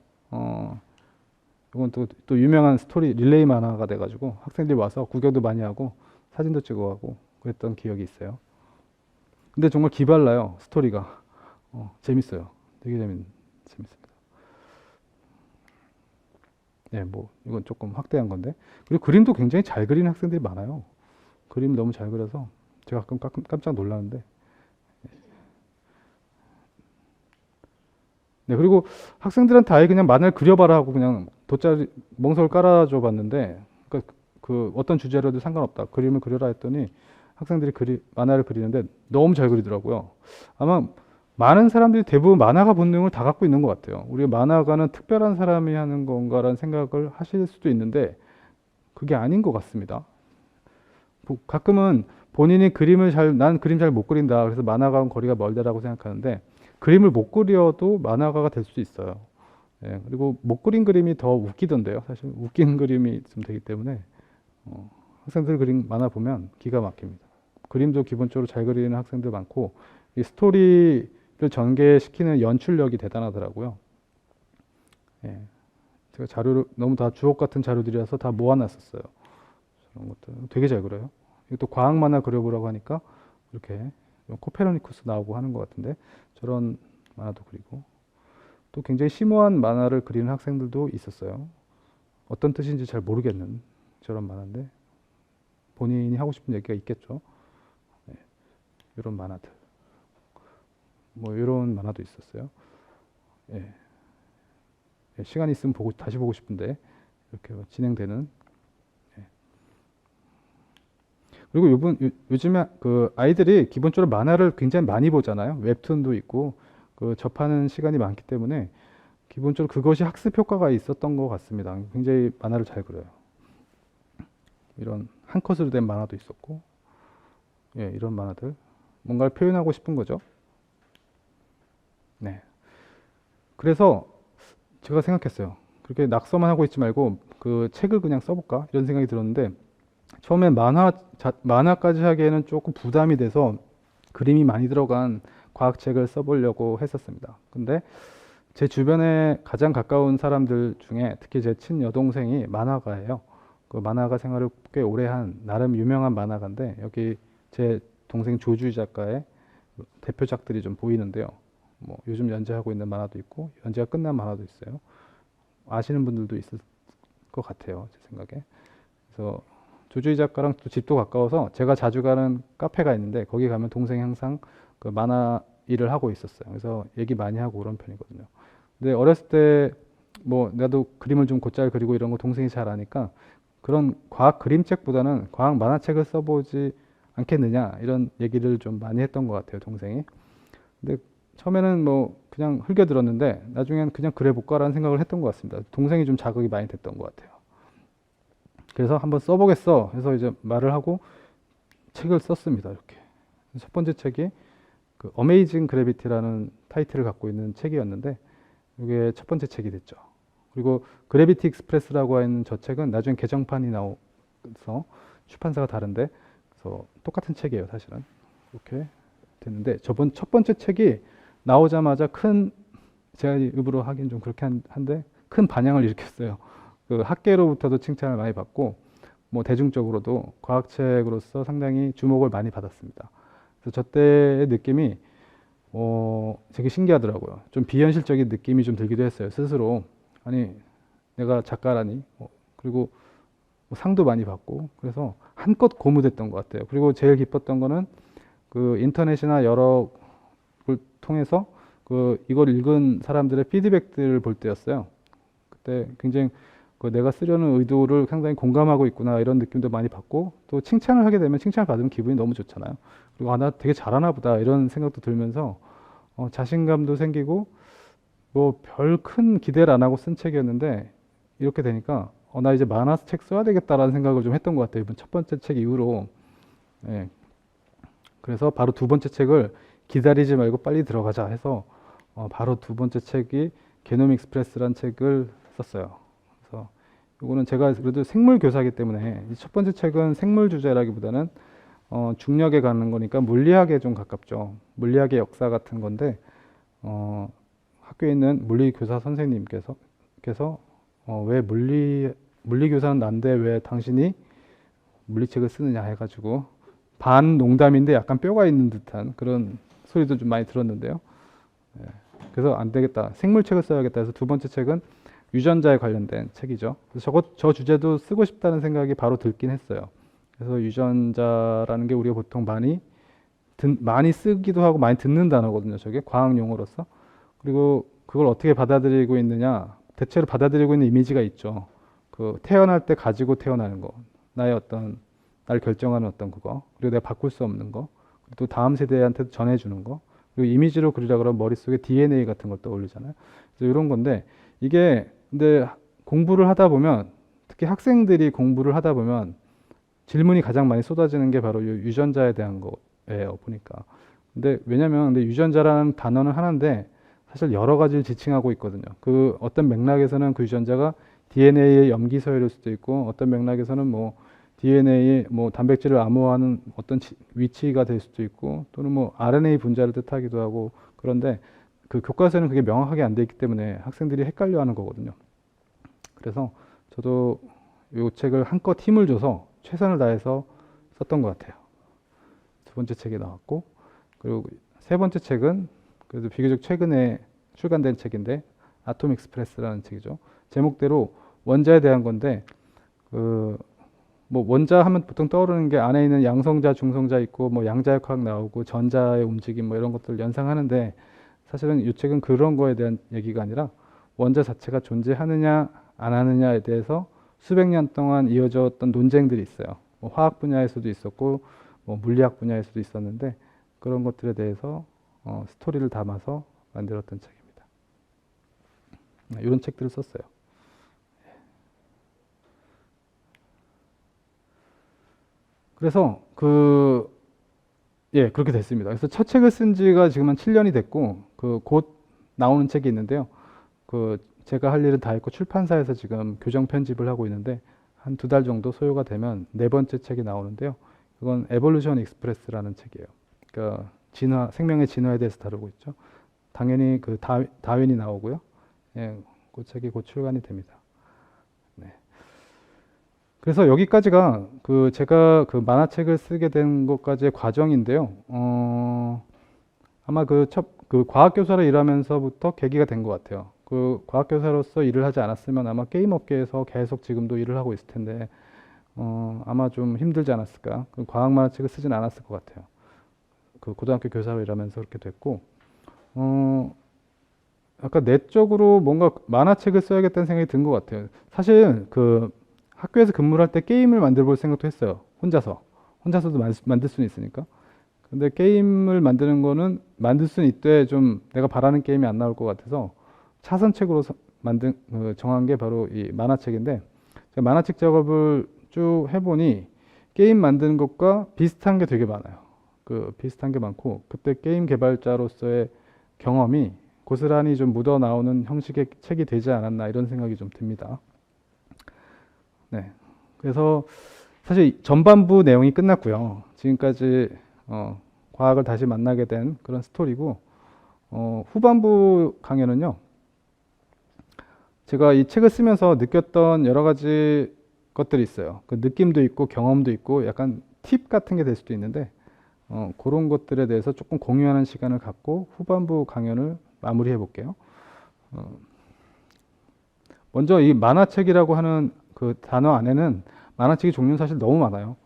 이건 또 유명한 스토리 릴레이 만화가 돼가지고 학생들이 와서 구경도 많이 하고 사진도 찍어가고 그랬던 기억이 있어요. 근데 정말 기발라요, 스토리가. 재밌어요. 되게 재밌습니다. 예, 뭐 이건 조금 확대한 건데. 그리고 그림도 굉장히 잘 그리는 학생들이 많아요. 그림 너무 잘 그려서 제가 가끔 깜짝 놀라는데. 네, 그리고 학생들한테 아예 그냥 만화를 그려봐라 하고 그냥 돗자리 멍석을 깔아줘 봤는데, 그러니까 그 어떤 주제로도 상관없다. 그림을 그려라 했더니 학생들이 만화를 그리는데 너무 잘 그리더라고요. 아마 많은 사람들이 대부분 만화가 본능을 다 갖고 있는 것 같아요. 우리가 만화가는 특별한 사람이 하는 건가라는 생각을 하실 수도 있는데 그게 아닌 것 같습니다. 가끔은 본인이 난 그림 잘 못 그린다. 그래서 만화가와 거리가 멀다라고 생각하는데 그림을 못 그려도 만화가가 될 수 있어요. 예, 그리고 못 그린 그림이 더 웃기던데요. 사실 웃긴 그림이 좀 되기 때문에 학생들 그림 만화 보면 기가 막힙니다. 그림도 기본적으로 잘 그리는 학생들 많고 이 스토리를 전개시키는 연출력이 대단하더라고요. 예, 제가 자료를 너무 다 주옥 같은 자료들이라서 다 모아놨었어요. 그런 것들 되게 잘 그려요. 이것도 과학 만화 그려보라고 하니까 이렇게 코페르니쿠스 나오고 하는 것 같은데 저런 만화도 그리고 또 굉장히 심오한 만화를 그리는 학생들도 있었어요. 어떤 뜻인지 잘 모르겠는 저런 만화인데 본인이 하고 싶은 얘기가 있겠죠. 네, 이런 만화들. 뭐 이런 만화도 있었어요. 예. 예, 시간 있으면 다시 보고 싶은데 이렇게 진행되는. 예. 그리고 요즘에 그 아이들이 기본적으로 만화를 굉장히 많이 보잖아요. 웹툰도 있고 그 접하는 시간이 많기 때문에 기본적으로 그것이 학습 효과가 있었던 것 같습니다. 굉장히 만화를 잘 그려요. 이런 한 컷으로 된 만화도 있었고, 예, 이런 만화들 뭔가를 표현하고 싶은 거죠. 네. 그래서 제가 생각했어요. 그렇게 낙서만 하고 있지 말고 그 책을 그냥 써볼까 이런 생각이 들었는데 처음엔 만화까지 하기에는 조금 부담이 돼서 그림이 많이 들어간 과학책을 써보려고 했었습니다. 근데 제 주변에 가장 가까운 사람들 중에 특히 제 친여동생이 만화가예요. 그 만화가 생활을 꽤 오래 한 나름 유명한 만화가인데 여기 제 동생 조주희 작가의 대표작들이 좀 보이는데요. 뭐 요즘 연재하고 있는 만화도 있고 연재가 끝난 만화도 있어요. 아시는 분들도 있을 것 같아요, 제 생각에. 그래서 조주희 작가랑 또 집도 가까워서 제가 자주 가는 카페가 있는데 거기 가면 동생이 항상 그 만화 일을 하고 있었어요. 그래서 얘기 많이 하고 그런 편이거든요. 근데 어렸을 때 뭐 나도 그림을 좀 곧잘 그리고 이런 거 동생이 잘 아니까 그런 과학 그림책보다는 과학 만화책을 써보지 않겠느냐 이런 얘기를 좀 많이 했던 것 같아요, 동생이. 근데 처음에는 뭐 그냥 흘겨들었는데 나중엔 그냥 그래볼까라는 생각을 했던 것 같습니다. 동생이 좀 자극이 많이 됐던 것 같아요. 그래서 한번 써보겠어 해서 이제 말을 하고 책을 썼습니다. 이렇게 첫 번째 책이 그 어메이징 그래비티라는 타이틀을 갖고 있는 책이었는데 이게 첫 번째 책이 됐죠. 그리고 그래비티 익스프레스라고 하는 저 책은 나중에 개정판이 나와서 출판사가 다른데 그래서 똑같은 책이에요, 사실은. 이렇게 됐는데 첫 번째 책이 나오자마자 제가 일부러 하긴 좀 그렇게 한데 큰 반향을 일으켰어요. 그 학계로부터도 칭찬을 많이 받고 뭐 대중적으로도 과학책으로서 상당히 주목을 많이 받았습니다. 그래서 저 때의 느낌이 되게 신기하더라고요. 좀 비현실적인 느낌이 좀 들기도 했어요, 스스로. 아니 내가 작가라니. 그리고 뭐 상도 많이 받고 그래서 한껏 고무됐던 것 같아요. 그리고 제일 기뻤던 거는 그 인터넷이나 여러 걸 통해서 이걸 읽은 사람들의 피드백들을 볼 때였어요. 그때 굉장히 내가 쓰려는 의도를 상당히 공감하고 있구나 이런 느낌도 많이 받고 또 칭찬을 하게 되면 칭찬을 받으면 기분이 너무 좋잖아요. 그리고 나 되게 잘하나 보다 이런 생각도 들면서 자신감도 생기고 뭐 별 큰 기대를 안 하고 쓴 책이었는데 이렇게 되니까 나 이제 만화책 써야 되겠다라는 생각을 좀 했던 것 같아요. 이번 첫 번째 책 이후로. 예. 그래서 바로 두 번째 책을 기다리지 말고 빨리 들어가자 해서 바로 두 번째 책이 게놈 익스프레스라는 책을 썼어요. 그래서 이거는 제가 그래도 생물 교사이기 때문에 이 첫 번째 책은 생물 주제라기보다는 중력에 가는 거니까 물리학에 좀 가깝죠. 물리학의 역사 같은 건데 학교에 있는 물리 교사 선생님께서 왜 물리 교사는 난데 왜 당신이 물리책을 쓰느냐 해가지고 반 농담인데 약간 뼈가 있는 듯한 그런 소리도 좀 많이 들었는데요. 예, 그래서 안 되겠다. 생물책을 써야겠다 해서 두 번째 책은 유전자에 관련된 책이죠. 그래서 저 주제도 쓰고 싶다는 생각이 바로 들긴 했어요. 그래서 유전자라는 게 우리가 보통 많이 쓰기도 하고 많이 듣는 단어거든요. 저게 과학 용어로서. 그리고 그걸 어떻게 받아들이고 있느냐. 대체로 받아들이고 있는 이미지가 있죠. 그 태어날 때 가지고 태어나는 거. 나의 어떤 날 결정하는 어떤 그거. 그리고 내가 바꿀 수 없는 거. 그리고 또 다음 세대한테도 전해주는 거. 그리고 이미지로 그리려 그러면 머릿속에 DNA 같은 걸 떠올리잖아요. 그래서 이런 건데 이게 근데 공부를 하다 보면 특히 학생들이 공부를 하다 보면 질문이 가장 많이 쏟아지는 게 바로 유전자에 대한 거예요. 보니까. 근데 유전자라는 단어는 하나인데 사실 여러 가지를 지칭하고 있거든요. 그 어떤 맥락에서는 그 유전자가 DNA의 염기 서열일 수도 있고 어떤 맥락에서는 뭐 DNA 뭐 단백질을 암호화하는 어떤 위치가 될 수도 있고 또는 뭐 RNA 분자를 뜻하기도 하고 그런데 그 교과서에는 그게 명확하게 안 돼 있기 때문에 학생들이 헷갈려하는 거거든요. 그래서 저도 이 책을 한껏 힘을 줘서 최선을 다해서 썼던 것 같아요. 두 번째 책이 나왔고 그리고 세 번째 책은 그래도 비교적 최근에 출간된 책인데 아톰 익스프레스라는 책이죠. 제목대로 원자에 대한 건데 뭐 원자 하면 보통 떠오르는 게 안에 있는 양성자, 중성자 있고 뭐 양자역학 나오고 전자의 움직임 뭐 이런 것들을 연상하는데 사실은 이 책은 그런 거에 대한 얘기가 아니라 원자 자체가 존재하느냐 안 하느냐에 대해서 수백 년 동안 이어졌던 논쟁들이 있어요. 뭐 화학 분야에서도 있었고 뭐 물리학 분야에서도 있었는데 그런 것들에 대해서 스토리를 담아서 만들었던 책입니다. 이런 책들을 썼어요. 그래서 그렇게 됐습니다. 그래서 첫 책을 쓴 지가 지금 한 7년이 됐고 곧 나오는 책이 있는데요. 제가 할 일은 다 했고 출판사에서 지금 교정 편집을 하고 있는데 한 2달 정도 소요가 되면 네 번째 책이 나오는데요. 그건 에볼루션 익스프레스라는 책이에요. 그러니까 생명의 진화에 대해서 다루고 있죠. 당연히 다윈이 나오고요. 예, 그 책이 곧 출간이 됩니다. 네. 그래서 여기까지가 제가 만화책을 쓰게 된 것까지의 과정인데요. 아마 과학교사로 일하면서부터 계기가 된 것 같아요. 과학교사로서 일을 하지 않았으면 아마 게임 업계에서 계속 지금도 일을 하고 있을 텐데, 아마 좀 힘들지 않았을까. 과학 만화책을 쓰진 않았을 것 같아요. 고등학교 교사로 일하면서 그렇게 됐고, 약간 내적으로 뭔가 만화책을 써야겠다는 생각이 든 것 같아요. 사실 학교에서 근무를 할 때 게임을 만들어 볼 생각도 했어요. 혼자서도 만들 수는 있으니까. 근데 게임을 만드는 거는 만들 수는 있되 좀 내가 바라는 게임이 안 나올 것 같아서 차선책으로 정한 게 바로 이 만화책인데, 제가 만화책 작업을 쭉 해보니 게임 만드는 것과 비슷한 게 되게 많아요. 비슷한 게 많고, 그때 게임 개발자로서의 경험이 고스란히 좀 묻어 나오는 형식의 책이 되지 않았나 이런 생각이 좀 듭니다. 네. 그래서 사실 전반부 내용이 끝났고요. 지금까지 과학을 다시 만나게 된 그런 스토리고, 후반부 강연은요. 제가 이 책을 쓰면서 느꼈던 여러 가지 것들이 있어요. 그 느낌도 있고 경험도 있고 약간 팁 같은 게 될 수도 있는데 그런 것들에 대해서 조금 공유하는 시간을 갖고 후반부 강연을 마무리해 볼게요. 먼저 이 만화책이라고 하는 그 단어 안에는 만화책의 종류는 사실 너무 많아요.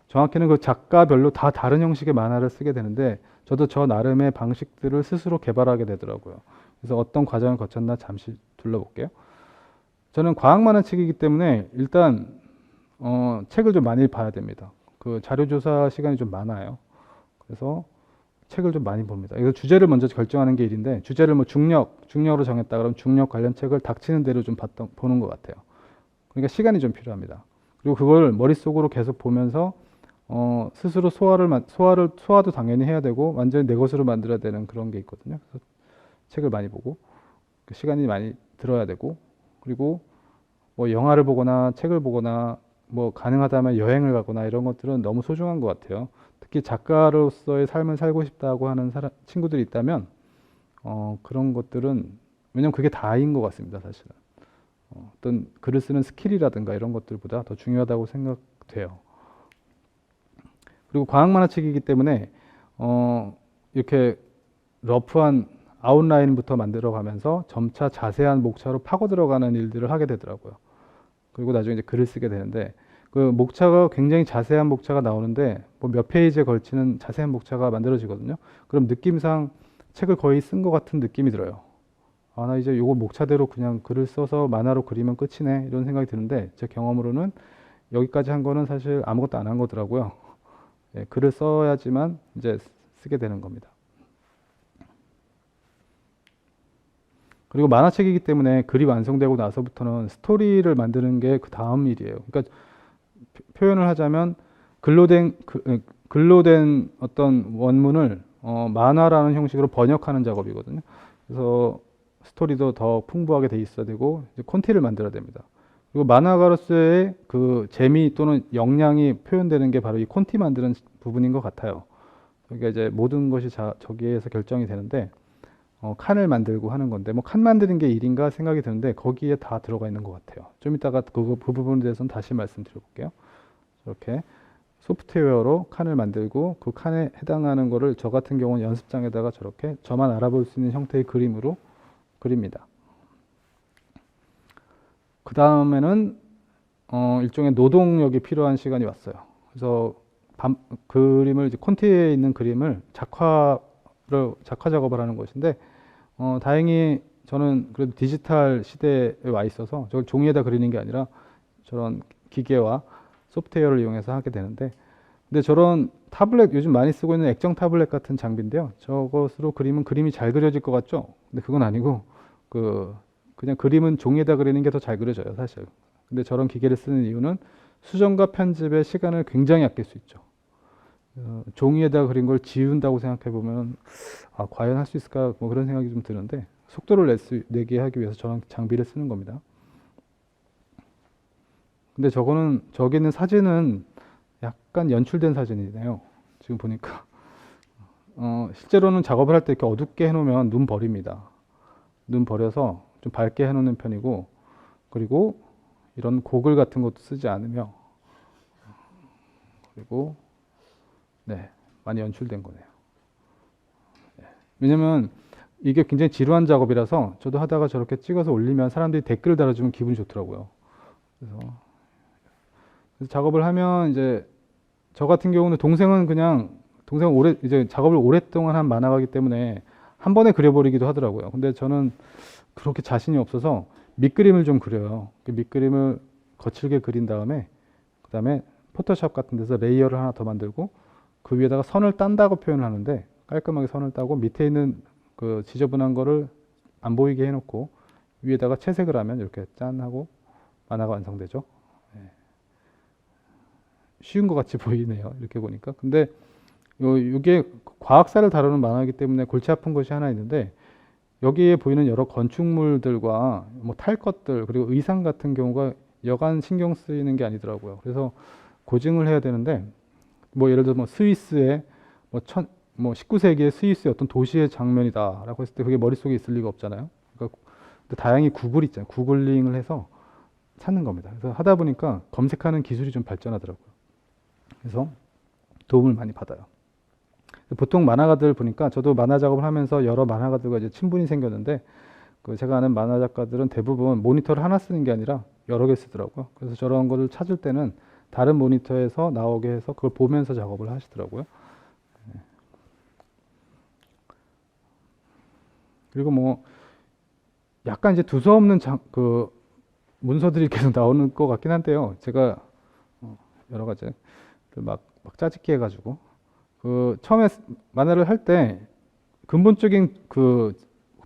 정확히는 그 작가별로 다 다른 형식의 만화를 쓰게 되는데 저도 저 나름의 방식들을 스스로 개발하게 되더라고요. 그래서 어떤 과정을 거쳤나 잠시 둘러볼게요. 저는 과학 만화책이기 때문에 일단 책을 좀 많이 봐야 됩니다. 자료 조사 시간이 좀 많아요. 그래서 책을 좀 많이 봅니다. 이거 주제를 먼저 결정하는 게 일인데, 주제를 뭐 중력으로 정했다 그러면 중력 관련 책을 닥치는 대로 좀 보는 것 같아요. 그러니까 시간이 좀 필요합니다. 그리고 그걸 머릿속으로 계속 보면서 스스로 소화도 당연히 해야 되고 완전히 내 것으로 만들어야 되는 그런 게 있거든요. 그래서 책을 많이 보고 시간이 많이 들어야 되고, 그리고 뭐 영화를 보거나 책을 보거나 뭐 가능하다면 여행을 가거나 이런 것들은 너무 소중한 것 같아요. 특히 작가로서의 삶을 살고 싶다고 하는 친구들이 있다면 그런 것들은, 왜냐면 그게 다인 것 같습니다, 사실은. 어떤 글을 쓰는 스킬이라든가 이런 것들보다 더 중요하다고 생각돼요. 그리고 과학 만화책이기 때문에 이렇게 러프한 아웃라인부터 만들어 가면서 점차 자세한 목차로 파고 들어가는 일들을 하게 되더라고요. 그리고 나중에 이제 글을 쓰게 되는데 그 목차가 굉장히 자세한 목차가 나오는데 뭐 몇 페이지에 걸치는 자세한 목차가 만들어지거든요. 그럼 느낌상 책을 거의 쓴 것 같은 느낌이 들어요. 아, 나 이제 요거 목차대로 그냥 글을 써서 만화로 그리면 끝이네 이런 생각이 드는데 제 경험으로는 여기까지 한 거는 사실 아무것도 안 한 거더라고요. 예, 글을 써야지만 이제 쓰게 되는 겁니다. 그리고 만화책이기 때문에 글이 완성되고 나서부터는 스토리를 만드는 게 그 다음 일이에요. 그러니까 표현을 하자면 글로 된 어떤 원문을 만화라는 형식으로 번역하는 작업이거든요. 그래서 스토리도 더 풍부하게 돼 있어야 되고 이제 콘티를 만들어야 됩니다. 그리고 만화가로서의 그 재미 또는 역량이 표현되는 게 바로 이 콘티 만드는 부분인 것 같아요. 그러니까 이제 모든 것이 저기에서 결정이 되는데 칸을 만들고 하는 건데 뭐 칸 만드는 게 일인가 생각이 드는데 거기에 다 들어가 있는 것 같아요. 좀 이따가 그 부분에 대해서는 다시 말씀드려볼게요. 이렇게 소프트웨어로 칸을 만들고 그 칸에 해당하는 거를 저 같은 경우는 연습장에다가 저렇게 저만 알아볼 수 있는 형태의 그림으로 그립니다. 그 다음에는 일종의 노동력이 필요한 시간이 왔어요. 그래서 그림을 이제 콘티에 있는 그림을 작화 작업을 하는 것인데 다행히 저는 그래도 디지털 시대에 와 있어서 저걸 종이에다 그리는 게 아니라 저런 기계와 소프트웨어를 이용해서 하게 되는데 근데 저런 타블렛 요즘 많이 쓰고 있는 액정 타블렛 같은 장비인데요. 저것으로 그리면 그림이 잘 그려질 것 같죠? 근데 그건 아니고 그냥 그림은 종이에다 그리는 게 더 잘 그려져요, 사실. 근데 저런 기계를 쓰는 이유는 수정과 편집의 시간을 굉장히 아낄 수 있죠. 종이에다 그린 걸 지운다고 생각해 보면 아, 과연 할 수 있을까 뭐 그런 생각이 좀 드는데 속도를 내게 하기 위해서 저런 장비를 쓰는 겁니다. 근데 저기 있는 사진은 약간 연출된 사진이네요. 지금 보니까 실제로는 작업을 할 때 이렇게 어둡게 해놓으면 눈 버립니다. 눈 버려서 좀 밝게 해놓는 편이고 그리고 이런 고글 같은 것도 쓰지 않으며 그리고 네, 많이 연출된 거네요. 네. 왜냐면 이게 굉장히 지루한 작업이라서 저도 하다가 저렇게 찍어서 올리면 사람들이 댓글을 달아주면 기분이 좋더라고요. 그래서 작업을 하면 이제 저 같은 경우는 동생은 이제 작업을 오랫동안 한 만화가이기 때문에 한 번에 그려버리기도 하더라고요. 근데 저는 그렇게 자신이 없어서 밑그림을 좀 그려요. 그 밑그림을 거칠게 그린 다음에 그다음에 포토샵 같은 데서 레이어를 하나 더 만들고 그 위에다가 선을 딴다고 표현을 하는데 깔끔하게 선을 따고 밑에 있는 그 지저분한 거를 안 보이게 해놓고 위에다가 채색을 하면 이렇게 짠 하고 만화가 완성되죠. 네. 쉬운 것 같이 보이네요. 이렇게 보니까. 근데 이게 과학사를 다루는 만화이기 때문에 골치 아픈 것이 하나 있는데 여기에 보이는 여러 건축물들과 뭐 탈 것들 그리고 의상 같은 경우가 여간 신경 쓰이는 게 아니더라고요. 그래서 고증을 해야 되는데 뭐 예를 들어 뭐 스위스의 뭐 19세기의 스위스의 어떤 도시의 장면이다라고 했을 때 그게 머릿속에 있을 리가 없잖아요. 그러니까 다행히 구글 있잖아요. 구글링을 해서 찾는 겁니다. 그래서 하다 보니까 검색하는 기술이 좀 발전하더라고요. 그래서 도움을 많이 받아요. 보통 만화가들 보니까 저도 만화 작업을 하면서 여러 만화가들과 이제 친분이 생겼는데 제가 아는 만화 작가들은 대부분 모니터를 하나 쓰는 게 아니라 여러 개 쓰더라고요. 그래서 저런 거를 찾을 때는 다른 모니터에서 나오게 해서 그걸 보면서 작업을 하시더라고요. 그리고 뭐 약간 이제 두서없는 문서들이 계속 나오는 것 같긴 한데요. 제가 여러 가지 막 짜집기 해가지고 처음에 만화를 할 때 근본적인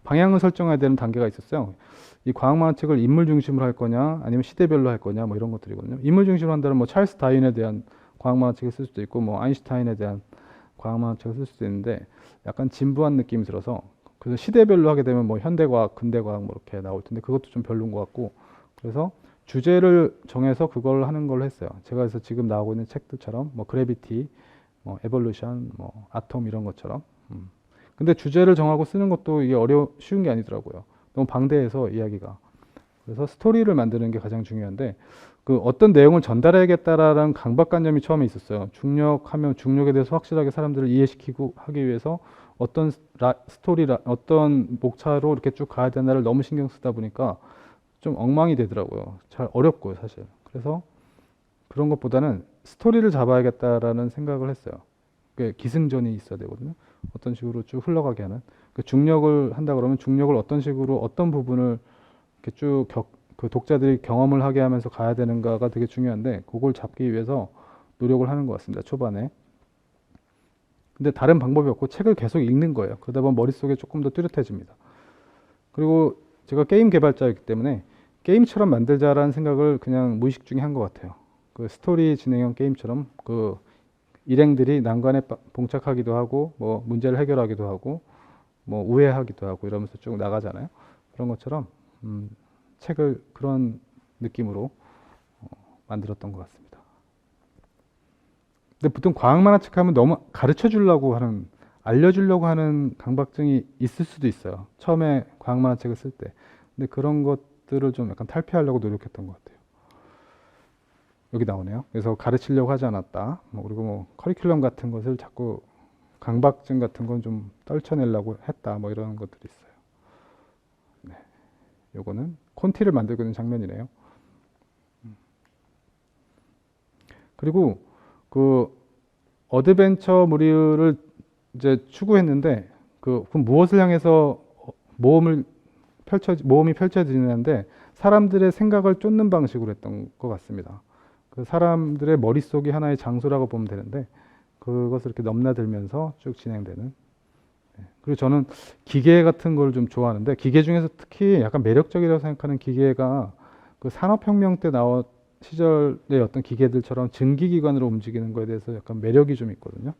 방향을 설정해야 되는 단계가 있었어요. 이 과학 만화책을 인물 중심으로 할 거냐, 아니면 시대별로 할 거냐, 뭐 이런 것들이거든요. 인물 중심으로 한다면 뭐 찰스 다윈에 대한 과학 만화책을 쓸 수도 있고, 뭐 아인슈타인에 대한 과학 만화책을 쓸 수도 있는데, 약간 진부한 느낌이 들어서 그래서 시대별로 하게 되면 뭐 현대과학, 근대과학 뭐 이렇게 나올 텐데 그것도 좀 별로인 것 같고, 그래서 주제를 정해서 그걸 하는 걸로 했어요. 제가 그래서 지금 나오고 있는 책들처럼 뭐 그래비티, 뭐 에볼루션, 뭐 아톰 이런 것처럼. 근데 주제를 정하고 쓰는 것도 이게 쉬운 게 아니더라고요. 너무 방대해서 이야기가. 그래서 스토리를 만드는 게 가장 중요한데 어떤 내용을 전달해야겠다라는 강박관념이 처음에 있었어요. 중력하면 중력에 대해서 확실하게 사람들을 이해시키고 하기 위해서 어떤 스토리라 어떤 목차로 이렇게 쭉 가야 되나를 너무 신경 쓰다 보니까 좀 엉망이 되더라고요. 잘 어렵고요, 사실. 그래서 그런 것보다는 스토리를 잡아야겠다라는 생각을 했어요. 기승전이 있어야 되거든요. 어떤 식으로 쭉 흘러가게 하는. 중력을 한다 그러면 중력을 어떤 식으로 어떤 부분을 이렇게 쭉 그 독자들이 경험을 하게 하면서 가야 되는가가 되게 중요한데 그걸 잡기 위해서 노력을 하는 것 같습니다. 초반에. 근데 다른 방법이 없고 책을 계속 읽는 거예요. 그러다 보면 머릿속에 조금 더 뚜렷해집니다. 그리고 제가 게임 개발자였기 때문에 게임처럼 만들자라는 생각을 그냥 무의식 중에 한 것 같아요. 그 스토리 진행형 게임처럼 그 일행들이 난관에 봉착하기도 하고 뭐 문제를 해결하기도 하고 뭐 우회하기도 하고 이러면서 쭉 나가잖아요. 그런 것처럼 책을 그런 느낌으로 만들었던 것 같습니다. 근데 보통 과학 만화책 하면 너무 가르쳐 주려고 하는, 알려주려고 하는 강박증이 있을 수도 있어요. 처음에 과학 만화책을 쓸 때. 근데 그런 것들을 좀 약간 탈피하려고 노력했던 것 같아요. 여기 나오네요. 그래서 가르치려고 하지 않았다. 그리고 뭐 커리큘럼 같은 것을 자꾸 강박증 같은 건 좀 떨쳐내려고 했다. 뭐 이런 것들이 있어요. 네. 요거는 콘티를 만들고 있는 장면이네요. 그리고 그 어드벤처물을 이제 추구했는데 그럼 무엇을 향해서 모험이 펼쳐지는데 사람들의 생각을 쫓는 방식으로 했던 것 같습니다. 그 사람들의 머릿속이 하나의 장소라고 보면 되는데 그것을 이렇게 넘나들면서 쭉 진행되는. 그리고 저는 기계 같은 걸 좀 좋아하는데 기계 중에서 특히 약간 매력적이라고 생각하는 기계가 그 산업혁명 때 나온 시절의 어떤 기계들처럼 증기기관으로 움직이는 거에 대해서 약간 매력이 좀 있거든요.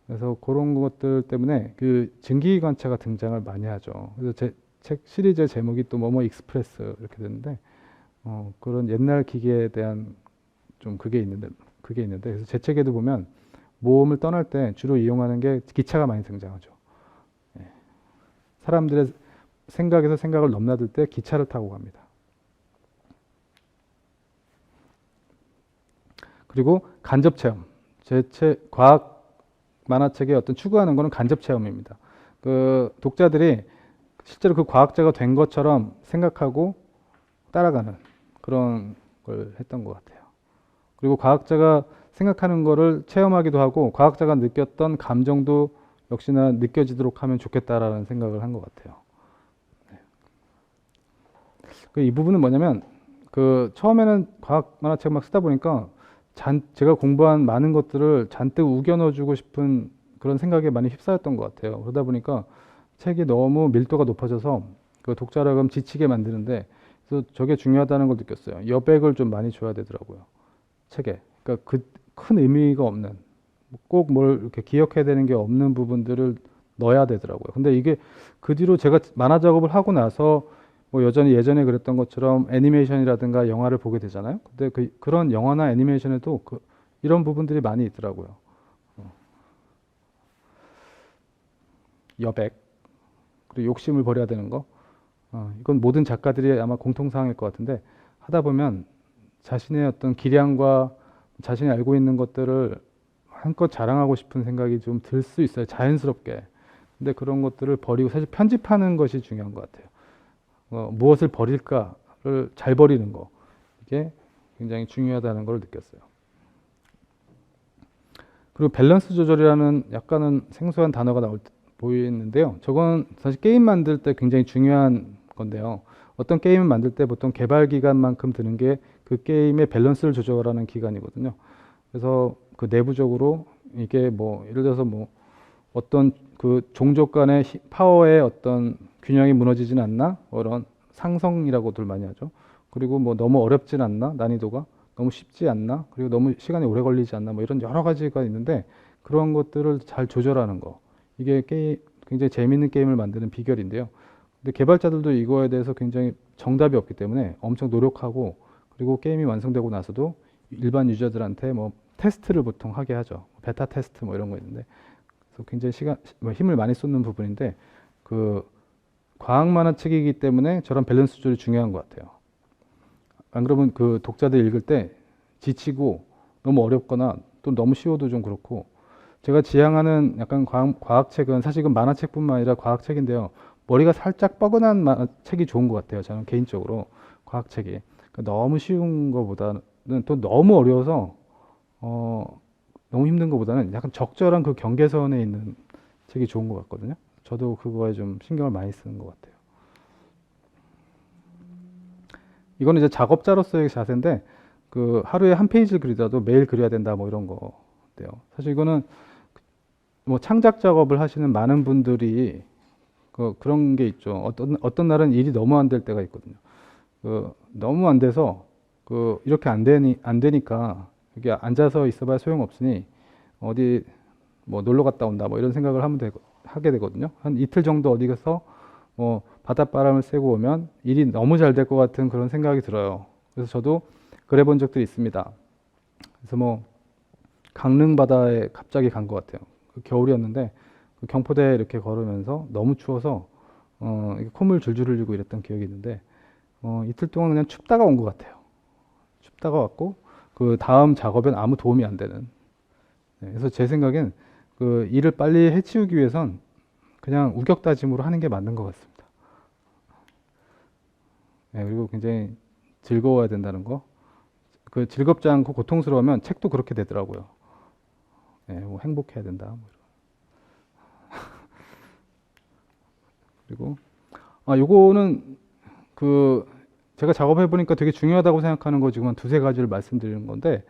그래서 그런 것들 때문에 그 증기기관차가 등장을 많이 하죠. 그래서 제 책 시리즈의 제목이 또 뭐뭐 익스프레스 이렇게 되는데 그런 옛날 기계에 대한 좀 그게 있는데 그래서 제 책에도 보면 모험을 떠날 때 주로 이용하는 게 기차가 많이 등장하죠. 예. 사람들의 생각에서 생각을 넘나들 때 기차를 타고 갑니다. 그리고 간접 체험. 제 책 과학 만화책의 어떤 추구하는 거는 간접 체험입니다. 그 독자들이 실제로 그 과학자가 된 것처럼 생각하고 따라가는 그런 걸 했던 것 같아요. 그리고 과학자가 생각하는 거를 체험하기도 하고 과학자가 느꼈던 감정도 역시나 느껴지도록 하면 좋겠다라는 생각을 한 것 같아요. 이 부분은 뭐냐면 그 처음에는 과학 만화책 막 쓰다 보니까 제가 공부한 많은 것들을 잔뜩 우겨 넣어주고 싶은 그런 생각에 많이 휩싸였던 것 같아요. 그러다 보니까 책이 너무 밀도가 높아져서 그 독자를 그럼 지치게 만드는데 그래서 저게 중요하다는 걸 느꼈어요. 여백을 좀 많이 줘야 되더라고요. 책에. 그러니까 그 큰 의미가 없는 꼭 뭘 이렇게 기억해야 되는 게 없는 부분들을 넣어야 되더라고요. 근데 이게 그 뒤로 제가 만화 작업을 하고 나서 뭐 여전히 예전에 그랬던 것처럼 애니메이션이라든가 영화를 보게 되잖아요. 근데 그런 영화나 애니메이션에도 이런 부분들이 많이 있더라고요. 여백, 그리고 욕심을 버려야 되는 거. 이건 모든 작가들이 아마 공통사항일 것 같은데 하다 보면 자신의 어떤 기량과 자신이 알고 있는 것들을 한껏 자랑하고 싶은 생각이 좀 들 수 있어요. 자연스럽게. 근데 그런 것들을 버리고 사실 편집하는 것이 중요한 것 같아요. 무엇을 버릴까를 잘 버리는 거. 이게 굉장히 중요하다는 걸 느꼈어요. 그리고 밸런스 조절이라는 약간은 생소한 단어가 보이는데요. 저건 사실 게임 만들 때 굉장히 중요한 건데요. 어떤 게임을 만들 때 보통 개발 기간만큼 드는 게 그 게임의 밸런스를 조절하는 기간이거든요. 그래서 그 내부적으로 이게 뭐 예를 들어서 뭐 어떤 그 종족 간의 파워의 어떤 균형이 무너지진 않나? 이런 상성이라고들 많이 하죠. 그리고 뭐 너무 어렵진 않나? 난이도가 너무 쉽지 않나? 그리고 너무 시간이 오래 걸리지 않나? 뭐 이런 여러 가지가 있는데 그런 것들을 잘 조절하는 거. 이게 굉장히 재미있는 게임을 만드는 비결인데요. 근데 개발자들도 이거에 대해서 굉장히 정답이 없기 때문에 엄청 노력하고 그리고 게임이 완성되고 나서도 일반 유저들한테 뭐 테스트를 보통 하게 하죠. 베타 테스트 뭐 이런 거 있는데 그래서 굉장히 힘을 많이 쏟는 부분인데 그 과학 만화책이기 때문에 저런 밸런스 조절이 중요한 것 같아요. 안 그러면 그 독자들 읽을 때 지치고 너무 어렵거나 또 너무 쉬워도 좀 그렇고 제가 지향하는 약간 과학책은 사실 이건 만화책뿐만 아니라 과학책인데요. 머리가 살짝 뻐근한 책이 좋은 것 같아요. 저는 개인적으로 과학책이. 그러니까 너무 쉬운 것보다는 또 너무 어려워서 너무 힘든 것보다는 약간 적절한 그 경계선에 있는 책이 좋은 것 같거든요. 저도 그거에 좀 신경을 많이 쓰는 것 같아요. 이거는 이제 작업자로서의 자세인데 그 하루에 한 페이지를 그리더라도 매일 그려야 된다 뭐 이런 거인데요. 사실 이거는 뭐 창작 작업을 하시는 많은 분들이 그런 게 있죠. 어떤 날은 일이 너무 안 될 때가 있거든요. 너무 안 돼서 이렇게 안 되니까 이게 앉아서 있어봐야 소용없으니 어디 뭐 놀러 갔다 온다 뭐 이런 생각을 하게 되거든요. 한 이틀 정도 어디 가서 뭐 바닷바람을 쐬고 오면 일이 너무 잘 될 것 같은 그런 생각이 들어요. 그래서 저도 그래 본 적들이 있습니다. 그래서 뭐 강릉 바다에 갑자기 간 것 같아요. 겨울이었는데 그 경포대에 이렇게 걸으면서 너무 추워서 이게 콧물 줄줄 흘리고 이랬던 기억이 있는데 이틀 동안 그냥 춥다가 온 것 같아요. 춥다가 왔고 그 다음 작업엔 아무 도움이 안 되는. 네, 그래서 제 생각엔 그 일을 빨리 해치우기 위해선 그냥 우격다짐으로 하는 게 맞는 것 같습니다. 네, 그리고 굉장히 즐거워야 된다는 거. 그 즐겁지 않고 고통스러우면 책도 그렇게 되더라고요. 네, 뭐 행복해야 된다. 뭐 그리고 요거는 그 제가 작업해 보니까 되게 중요하다고 생각하는 거 지금 한 두세 가지를 말씀드리는 건데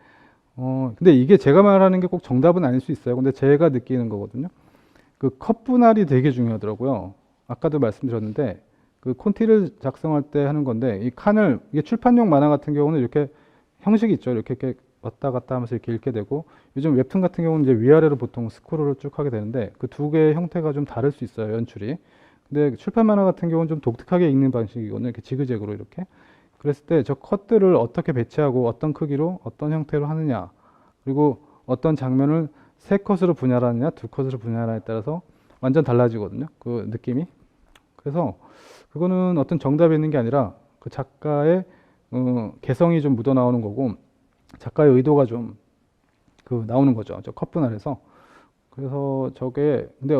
근데 이게 제가 말하는 게 꼭 정답은 아닐 수 있어요. 근데 제가 느끼는 거거든요. 그 컷 분할이 되게 중요하더라고요. 아까도 말씀드렸는데 그 콘티를 작성할 때 하는 건데 이 칸을 이게 출판용 만화 같은 경우는 이렇게 형식이 있죠. 이렇게 왔다 갔다 하면서 이렇게 읽게 되고 요즘 웹툰 같은 경우는 이제 위아래로 보통 스크롤을 쭉 하게 되는데 그 두 개의 형태가 좀 다를 수 있어요. 연출이. 근데 출판 만화 같은 경우는 좀 독특하게 읽는 방식이거든요. 이렇게 지그재그로 이렇게. 그랬을 때 저 컷들을 어떻게 배치하고 어떤 크기로 어떤 형태로 하느냐 그리고 어떤 장면을 세 컷으로 분할하느냐 두 컷으로 분할하느냐에 따라서 완전 달라지거든요. 그 느낌이. 그래서 그거는 어떤 정답이 있는 게 아니라 그 작가의 개성이 좀 묻어나오는 거고 작가의 의도가 좀 나오는 거죠. 저 컷 분할에서. 그래서 저게 근데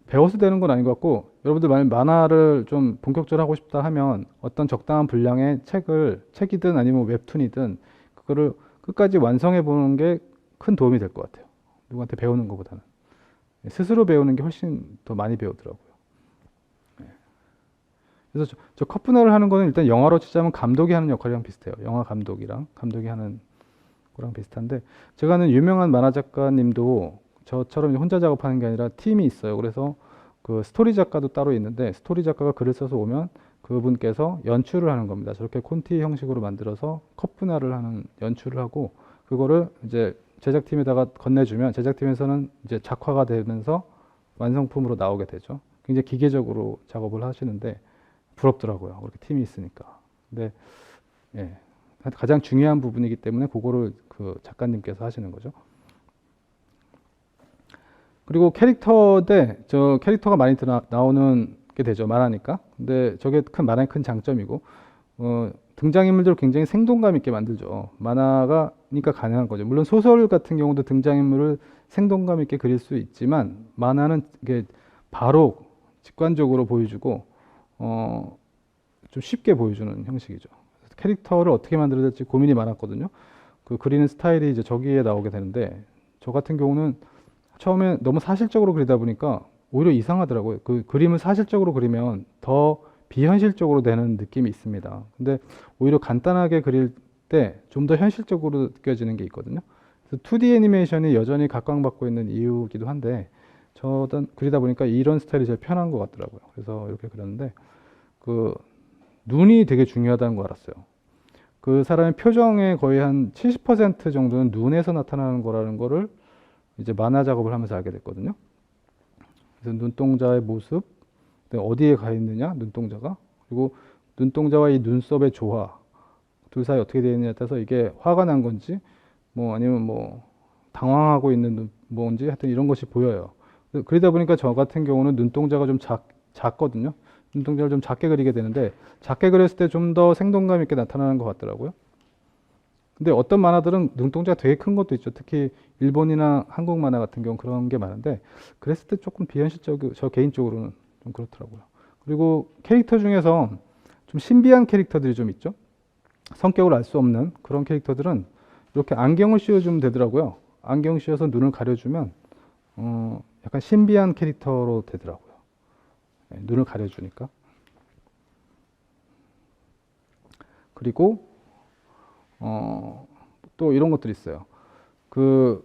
배워서 되는 건 아닌 것 같고 여러분들 만약 만화를 좀 본격적으로 하고 싶다 하면 어떤 적당한 분량의 책이든 아니면 웹툰이든 그거를 끝까지 완성해 보는 게 큰 도움이 될 것 같아요. 누구한테 배우는 것보다는 스스로 배우는 게 훨씬 더 많이 배우더라고요. 그래서 저 컷 분할을 하는 거는 일단 영화로 치자면 감독이 하는 역할이랑 비슷해요. 영화 감독이 하는 거랑 비슷한데 제가 아는 유명한 만화 작가님도 저처럼 혼자 작업하는 게 아니라 팀이 있어요. 그래서 그 스토리 작가도 따로 있는데 스토리 작가가 글을 써서 오면 그분께서 연출을 하는 겁니다. 저렇게 콘티 형식으로 만들어서 컷 분할을 하는 연출을 하고 그거를 이제 제작팀에다가 건네주면 제작팀에서는 이제 작화가 되면서 완성품으로 나오게 되죠. 굉장히 기계적으로 작업을 하시는데 부럽더라고요. 그렇게 팀이 있으니까. 근데 예, 가장 중요한 부분이기 때문에 그거를 그 작가님께서 하시는 거죠. 그리고 저 캐릭터가 많이 나오는 게 되죠. 만화니까. 근데 저게 만화의 큰 장점이고 등장인물들을 굉장히 생동감 있게 만들죠. 만화가니까 가능한 거죠. 물론 소설 같은 경우도 등장인물을 생동감 있게 그릴 수 있지만 만화는 이게 바로 직관적으로 보여주고 좀 쉽게 보여주는 형식이죠. 캐릭터를 어떻게 만들어야 될지 고민이 많았거든요. 그 그리는 스타일이 이제 저기에 나오게 되는데 저 같은 경우는 처음에 너무 사실적으로 그리다 보니까 오히려 이상하더라고요. 그 그림을 사실적으로 그리면 더 비현실적으로 되는 느낌이 있습니다. 근데 오히려 간단하게 그릴 때 좀 더 현실적으로 느껴지는 게 있거든요. 그래서 2D 애니메이션이 여전히 각광받고 있는 이유기도 한데 저도 그리다 보니까 이런 스타일이 제일 편한 것 같더라고요. 그래서 이렇게 그렸는데 그 눈이 되게 중요하다는 거 알았어요. 그 사람의 표정의 거의 한 70% 정도는 눈에서 나타나는 거라는 거를 이제 만화 작업을 하면서 알게 됐거든요. 그래서 눈동자의 모습, 어디에 가 있느냐, 눈동자가, 그리고 눈동자와 이 눈썹의 조화, 둘 사이 어떻게 되어 있느냐에 따라서 이게 화가 난 건지, 뭐 아니면 뭐 당황하고 있는 뭔지 하여튼 이런 것이 보여요. 그러다 보니까 저 같은 경우는 눈동자가 좀 작거든요. 눈동자를 좀 작게 그리게 되는데 작게 그렸을 때 좀 더 생동감 있게 나타나는 것 같더라고요. 근데 어떤 만화들은 눈동자가 되게 큰 것도 있죠. 특히 일본이나 한국 만화 같은 경우 그런 게 많은데 그랬을 때 조금 비현실적이고 저 개인적으로는 좀 그렇더라고요. 그리고 캐릭터 중에서 좀 신비한 캐릭터들이 좀 있죠. 성격을 알 수 없는 그런 캐릭터들은 이렇게 안경을 씌워주면 되더라고요. 안경 씌워서 눈을 가려주면 약간 신비한 캐릭터로 되더라고요. 네, 눈을 가려주니까. 그리고 또 이런 것들이 있어요. 그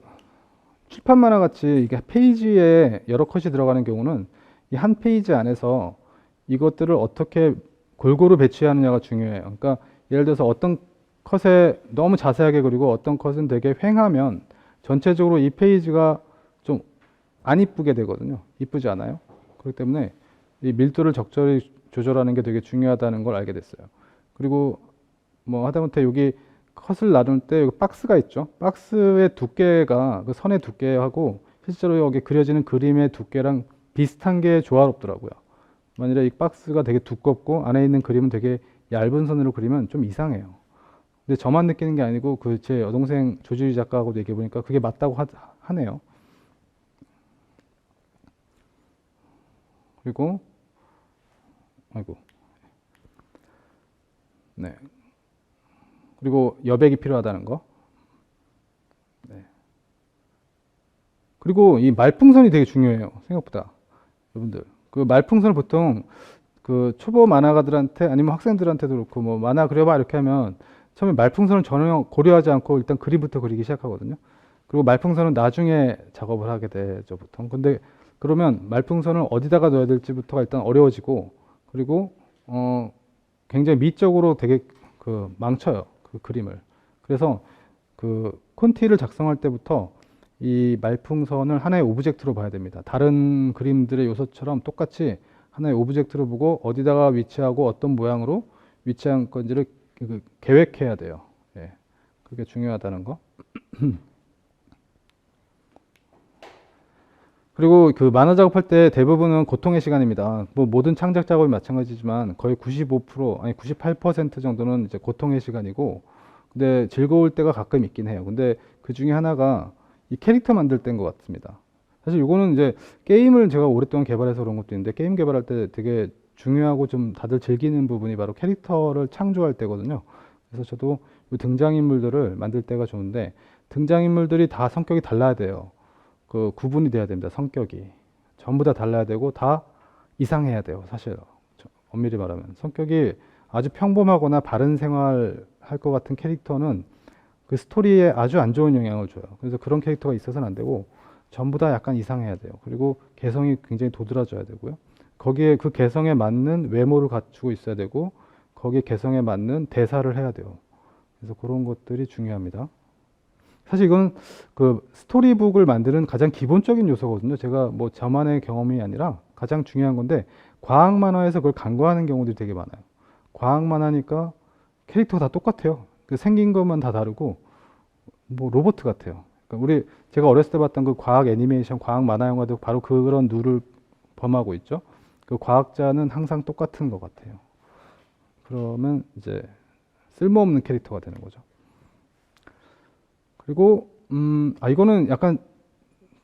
출판 만화 같이 이게 페이지에 여러 컷이 들어가는 경우는 이 한 페이지 안에서 이것들을 어떻게 골고루 배치하느냐가 중요해요. 그러니까 예를 들어서 어떤 컷에 너무 자세하게 그리고 어떤 컷은 되게 횡하면 전체적으로 이 페이지가 좀 안 이쁘게 되거든요. 이쁘지 않아요. 그렇기 때문에 이 밀도를 적절히 조절하는 게 되게 중요하다는 걸 알게 됐어요. 그리고 뭐 하다못해 여기 컷을 나눌 때 여기 박스가 있죠. 박스의 두께가 그 선의 두께하고 실제로 여기 그려지는 그림의 두께랑 비슷한 게 조화롭더라고요. 만일에 이 박스가 되게 두껍고 안에 있는 그림은 되게 얇은 선으로 그리면 좀 이상해요. 근데 저만 느끼는 게 아니고 그 제 여동생 조지희 작가하고도 얘기해 보니까 그게 맞다고 하네요. 그리고 아이고 네. 그리고 여백이 필요하다는 거. 네. 그리고 이 말풍선이 되게 중요해요. 생각보다. 여러분들. 그 말풍선을 보통 그 초보 만화가들한테 아니면 학생들한테도 그렇고 뭐 만화 그려봐 이렇게 하면 처음에 말풍선을 전혀 고려하지 않고 일단 그림부터 그리기 시작하거든요. 그리고 말풍선은 나중에 작업을 하게 되죠, 보통. 근데 그러면 말풍선을 어디다가 넣어야 될지부터가 일단 어려워지고 그리고 굉장히 미적으로 되게 그 망쳐요. 그 그림을. 그래서 그 콘티를 작성할 때부터 이 말풍선을 하나의 오브젝트로 봐야 됩니다. 다른 그림들의 요소처럼 똑같이 하나의 오브젝트로 보고 어디다가 위치하고 어떤 모양으로 위치한 건지를 계획해야 돼요. 예. 그게 중요하다는 거. 그리고 그 만화 작업할 때 대부분은 고통의 시간입니다. 뭐 모든 창작 작업이 마찬가지지만 거의 95% 아니 98% 정도는 이제 고통의 시간이고 근데 즐거울 때가 가끔 있긴 해요. 근데 그 중에 하나가 이 캐릭터 만들 때인 것 같습니다. 사실 이거는 이제 게임을 제가 오랫동안 개발해서 그런 것도 있는데 게임 개발할 때 되게 중요하고 좀 다들 즐기는 부분이 바로 캐릭터를 창조할 때거든요. 그래서 저도 이 등장인물들을 만들 때가 좋은데 등장인물들이 다 성격이 달라야 돼요. 그 구분이 돼야 됩니다. 성격이 전부 다 달라야 되고 다 이상해야 돼요. 사실 엄밀히 말하면 성격이 아주 평범하거나 바른 생활 할 것 같은 캐릭터는 그 스토리에 아주 안 좋은 영향을 줘요. 그래서 그런 캐릭터가 있어서는 안 되고 전부 다 약간 이상해야 돼요. 그리고 개성이 굉장히 도드라져야 되고요. 거기에 그 개성에 맞는 외모를 갖추고 있어야 되고 거기에 개성에 맞는 대사를 해야 돼요. 그래서 그런 것들이 중요합니다. 사실 이건 그 스토리북을 만드는 가장 기본적인 요소거든요. 제가 뭐 저만의 경험이 아니라 가장 중요한 건데 과학 만화에서 그걸 간과하는 경우들이 되게 많아요. 과학 만화니까 캐릭터가 다 똑같아요. 그 생긴 것만 다 다르고 뭐 로봇 같아요. 그러니까 제가 어렸을 때 봤던 그 과학 애니메이션, 과학 만화 영화도 바로 그런 룰을 범하고 있죠. 그 과학자는 항상 똑같은 것 같아요. 그러면 이제 쓸모없는 캐릭터가 되는 거죠. 그리고 이거는 약간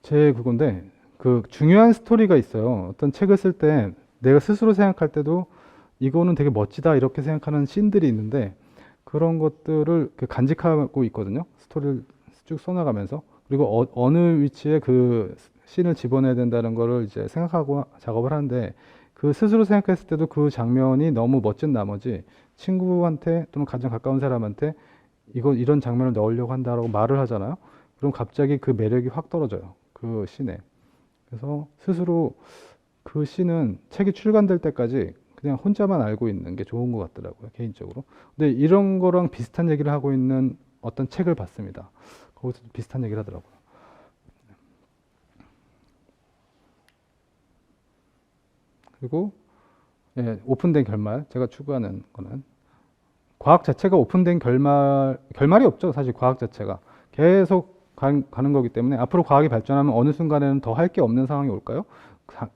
제 그건데 그 중요한 스토리가 있어요. 어떤 책을 쓸 때 내가 스스로 생각할 때도 이거는 되게 멋지다 이렇게 생각하는 씬들이 있는데 그런 것들을 간직하고 있거든요. 스토리를 쭉 써나가면서 그리고 어느 위치에 그 씬을 집어넣어야 된다는 거를 이제 생각하고 작업을 하는데 그 스스로 생각했을 때도 그 장면이 너무 멋진 나머지 친구한테 또는 가장 가까운 사람한테 이런 장면을 넣으려고 한다라고 말을 하잖아요. 그럼 갑자기 그 매력이 확 떨어져요. 그 씬에. 그래서 스스로 그 씬은 책이 출간될 때까지 그냥 혼자만 알고 있는 게 좋은 것 같더라고요. 개인적으로. 근데 이런 거랑 비슷한 얘기를 하고 있는 어떤 책을 봤습니다. 거기서 비슷한 얘기를 하더라고요. 그리고 예, 오픈된 결말. 제가 추구하는 거는 과학 자체가 오픈된 결말이 없죠. 사실 과학 자체가. 계속 가는 거기 때문에 앞으로 과학이 발전하면 어느 순간에는 더 할 게 없는 상황이 올까요?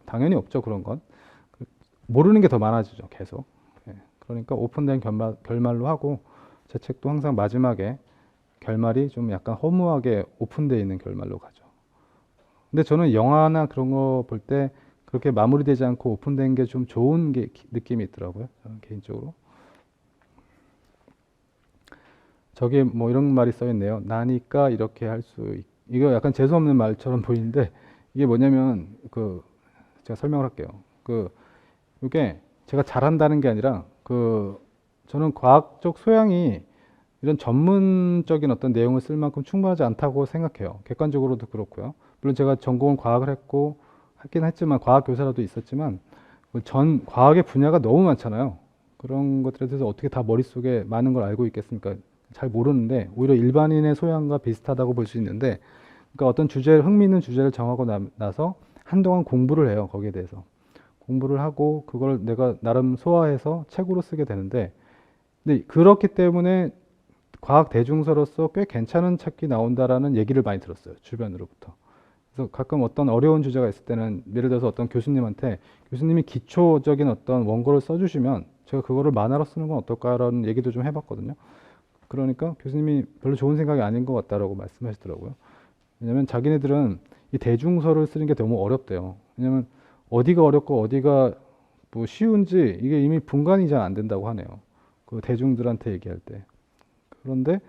당연히 없죠. 그런 건. 모르는 게 더 많아지죠. 계속. 예, 그러니까 오픈된 결말로 하고 제 책도 항상 마지막에 결말이 좀 약간 허무하게 오픈되어 있는 결말로 가죠. 근데 저는 영화나 그런 거 볼 때 그렇게 마무리되지 않고 오픈된 게 좀 좋은 느낌이 있더라고요. 저는 개인적으로. 저게 뭐 이런 말이 써 있네요. 나니까 이렇게 할 수 이거 약간 재수없는 말처럼 보이는데 이게 뭐냐면 제가 설명을 할게요. 이게 제가 잘한다는 게 아니라 저는 과학적 소양이 이런 전문적인 어떤 내용을 쓸 만큼 충분하지 않다고 생각해요. 객관적으로도 그렇고요. 물론 제가 전공은 과학을 했긴 했지만 과학 교사라도 있었지만 전 과학의 분야가 너무 많잖아요. 그런 것들에 대해서 어떻게 다 머릿속에 많은 걸 알고 있겠습니까? 잘 모르는데 오히려 일반인의 소양과 비슷하다고 볼 수 있는데 그러니까 어떤 흥미있는 주제를 정하고 나서 한동안 공부를 해요. 거기에 대해서. 공부를 하고 그걸 내가 나름 소화해서 책으로 쓰게 되는데 근데 그렇기 때문에 과학 대중서로서 꽤 괜찮은 책이 나온다라는 얘기를 많이 들었어요. 주변으로부터. 그래서 가끔 어떤 어려운 주제가 있을 때는 예를 들어서 어떤 교수님한테 교수님이 기초적인 어떤 원고를 써주시면 제가 그거를 만화로 쓰는 건 어떨까라는 얘기도 좀 해봤거든요. 그러니까 교수님이 별로 좋은 생각이 아닌 것 같다라고 말씀하시더라고요. 왜냐면 자기네들은 이 대중서를 쓰는 게 너무 어렵대요. 왜냐면 어디가 어렵고 어디가 뭐 쉬운지 이게 이미 분간이 잘 안 된다고 하네요. 그 대중들한테 얘기할 때. 그런데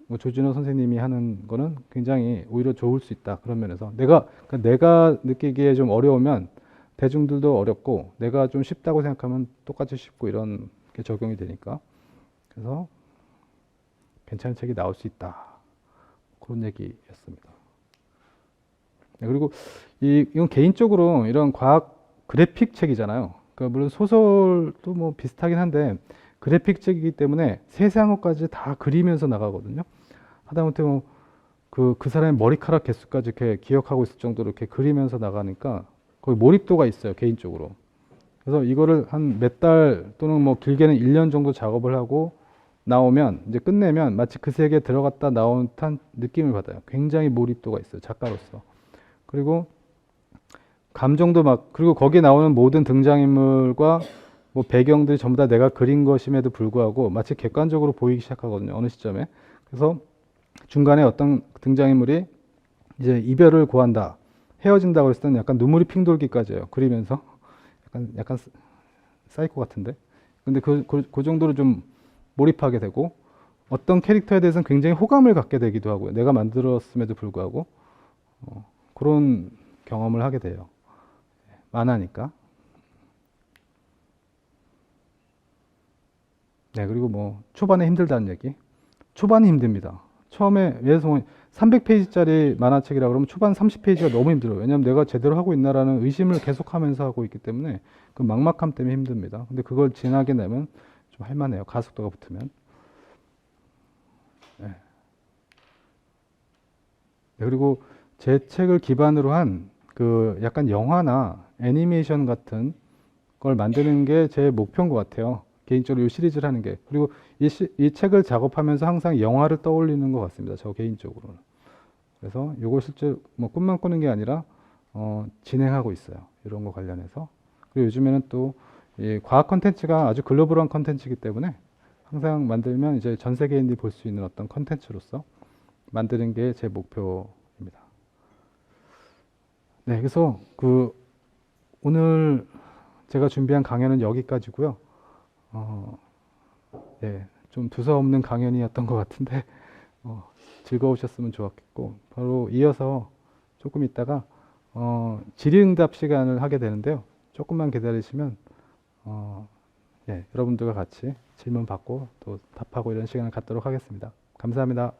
뭐 조진호 선생님이 하는 거는 굉장히 오히려 좋을 수 있다. 그런 면에서 그러니까 내가 느끼기에 좀 어려우면 대중들도 어렵고 내가 좀 쉽다고 생각하면 똑같이 쉽고 이런 게 적용이 되니까 그래서 괜찮은 책이 나올 수 있다. 그런 얘기였습니다. 네, 그리고 이건 개인적으로 이런 과학 그래픽 책이잖아요. 그러니까 물론 소설도 뭐 비슷하긴 한데 그래픽 책이기 때문에 세세한 것까지 다 그리면서 나가거든요. 하다못해 뭐 그 사람의 머리카락 개수까지 이렇게 기억하고 있을 정도로 이렇게 그리면서 나가니까 거의 몰입도가 있어요, 개인적으로. 그래서 이거를 한 몇 달 또는 뭐 길게는 1년 정도 작업을 하고 나오면 이제 끝내면 마치 그 세계에 들어갔다 나온 듯한 느낌을 받아요. 굉장히 몰입도가 있어요, 작가로서. 그리고 감정도 그리고 거기에 나오는 모든 등장인물과 뭐 배경들이 전부 다 내가 그린 것임에도 불구하고 마치 객관적으로 보이기 시작하거든요. 어느 시점에. 그래서 중간에 어떤 등장인물이 이제 이별을 고한다. 헤어진다고 그랬을 때는 약간 눈물이 핑 돌기까지예요. 그리면서. 약간 사이코 같은데. 근데 그 정도로 좀 몰입하게 되고 어떤 캐릭터에 대해서는 굉장히 호감을 갖게 되기도 하고요. 내가 만들었음에도 불구하고. 그런 경험을 하게 돼요. 만화니까. 네, 그리고 뭐 초반에 힘들다는 얘기. 초반이 힘듭니다. 처음에 예를 300페이지짜리 만화책이라 그러면 초반 30페이지가 너무 힘들어요. 왜냐하면 내가 제대로 하고 있나라는 의심을 계속하면서 하고 있기 때문에 그 막막함 때문에 힘듭니다. 근데 그걸 지나게 되면 좀 할만해요. 가속도가 붙으면. 네. 네, 그리고 제 책을 기반으로 한 약간 영화나 애니메이션 같은 걸 만드는 게 제 목표인 것 같아요. 개인적으로 이 시리즈를 하는 게. 그리고 이 책을 작업하면서 항상 영화를 떠올리는 것 같습니다. 저 개인적으로는. 그래서 이걸 실제 뭐 꿈만 꾸는 게 아니라 진행하고 있어요. 이런 거 관련해서. 그리고 요즘에는 또 이 과학 컨텐츠가 아주 글로벌한 컨텐츠이기 때문에 항상 만들면 이제 전 세계인들이 볼 수 있는 어떤 컨텐츠로서 만드는 게 제 목표입니다. 네, 그래서 오늘 제가 준비한 강연은 여기까지고요. 네, 좀 두서없는 강연이었던 것 같은데 즐거우셨으면 좋았겠고 바로 이어서 조금 있다가 질의응답 시간을 하게 되는데요. 조금만 기다리시면 네, 여러분들과 같이 질문 받고 또 답하고 이런 시간을 갖도록 하겠습니다. 감사합니다.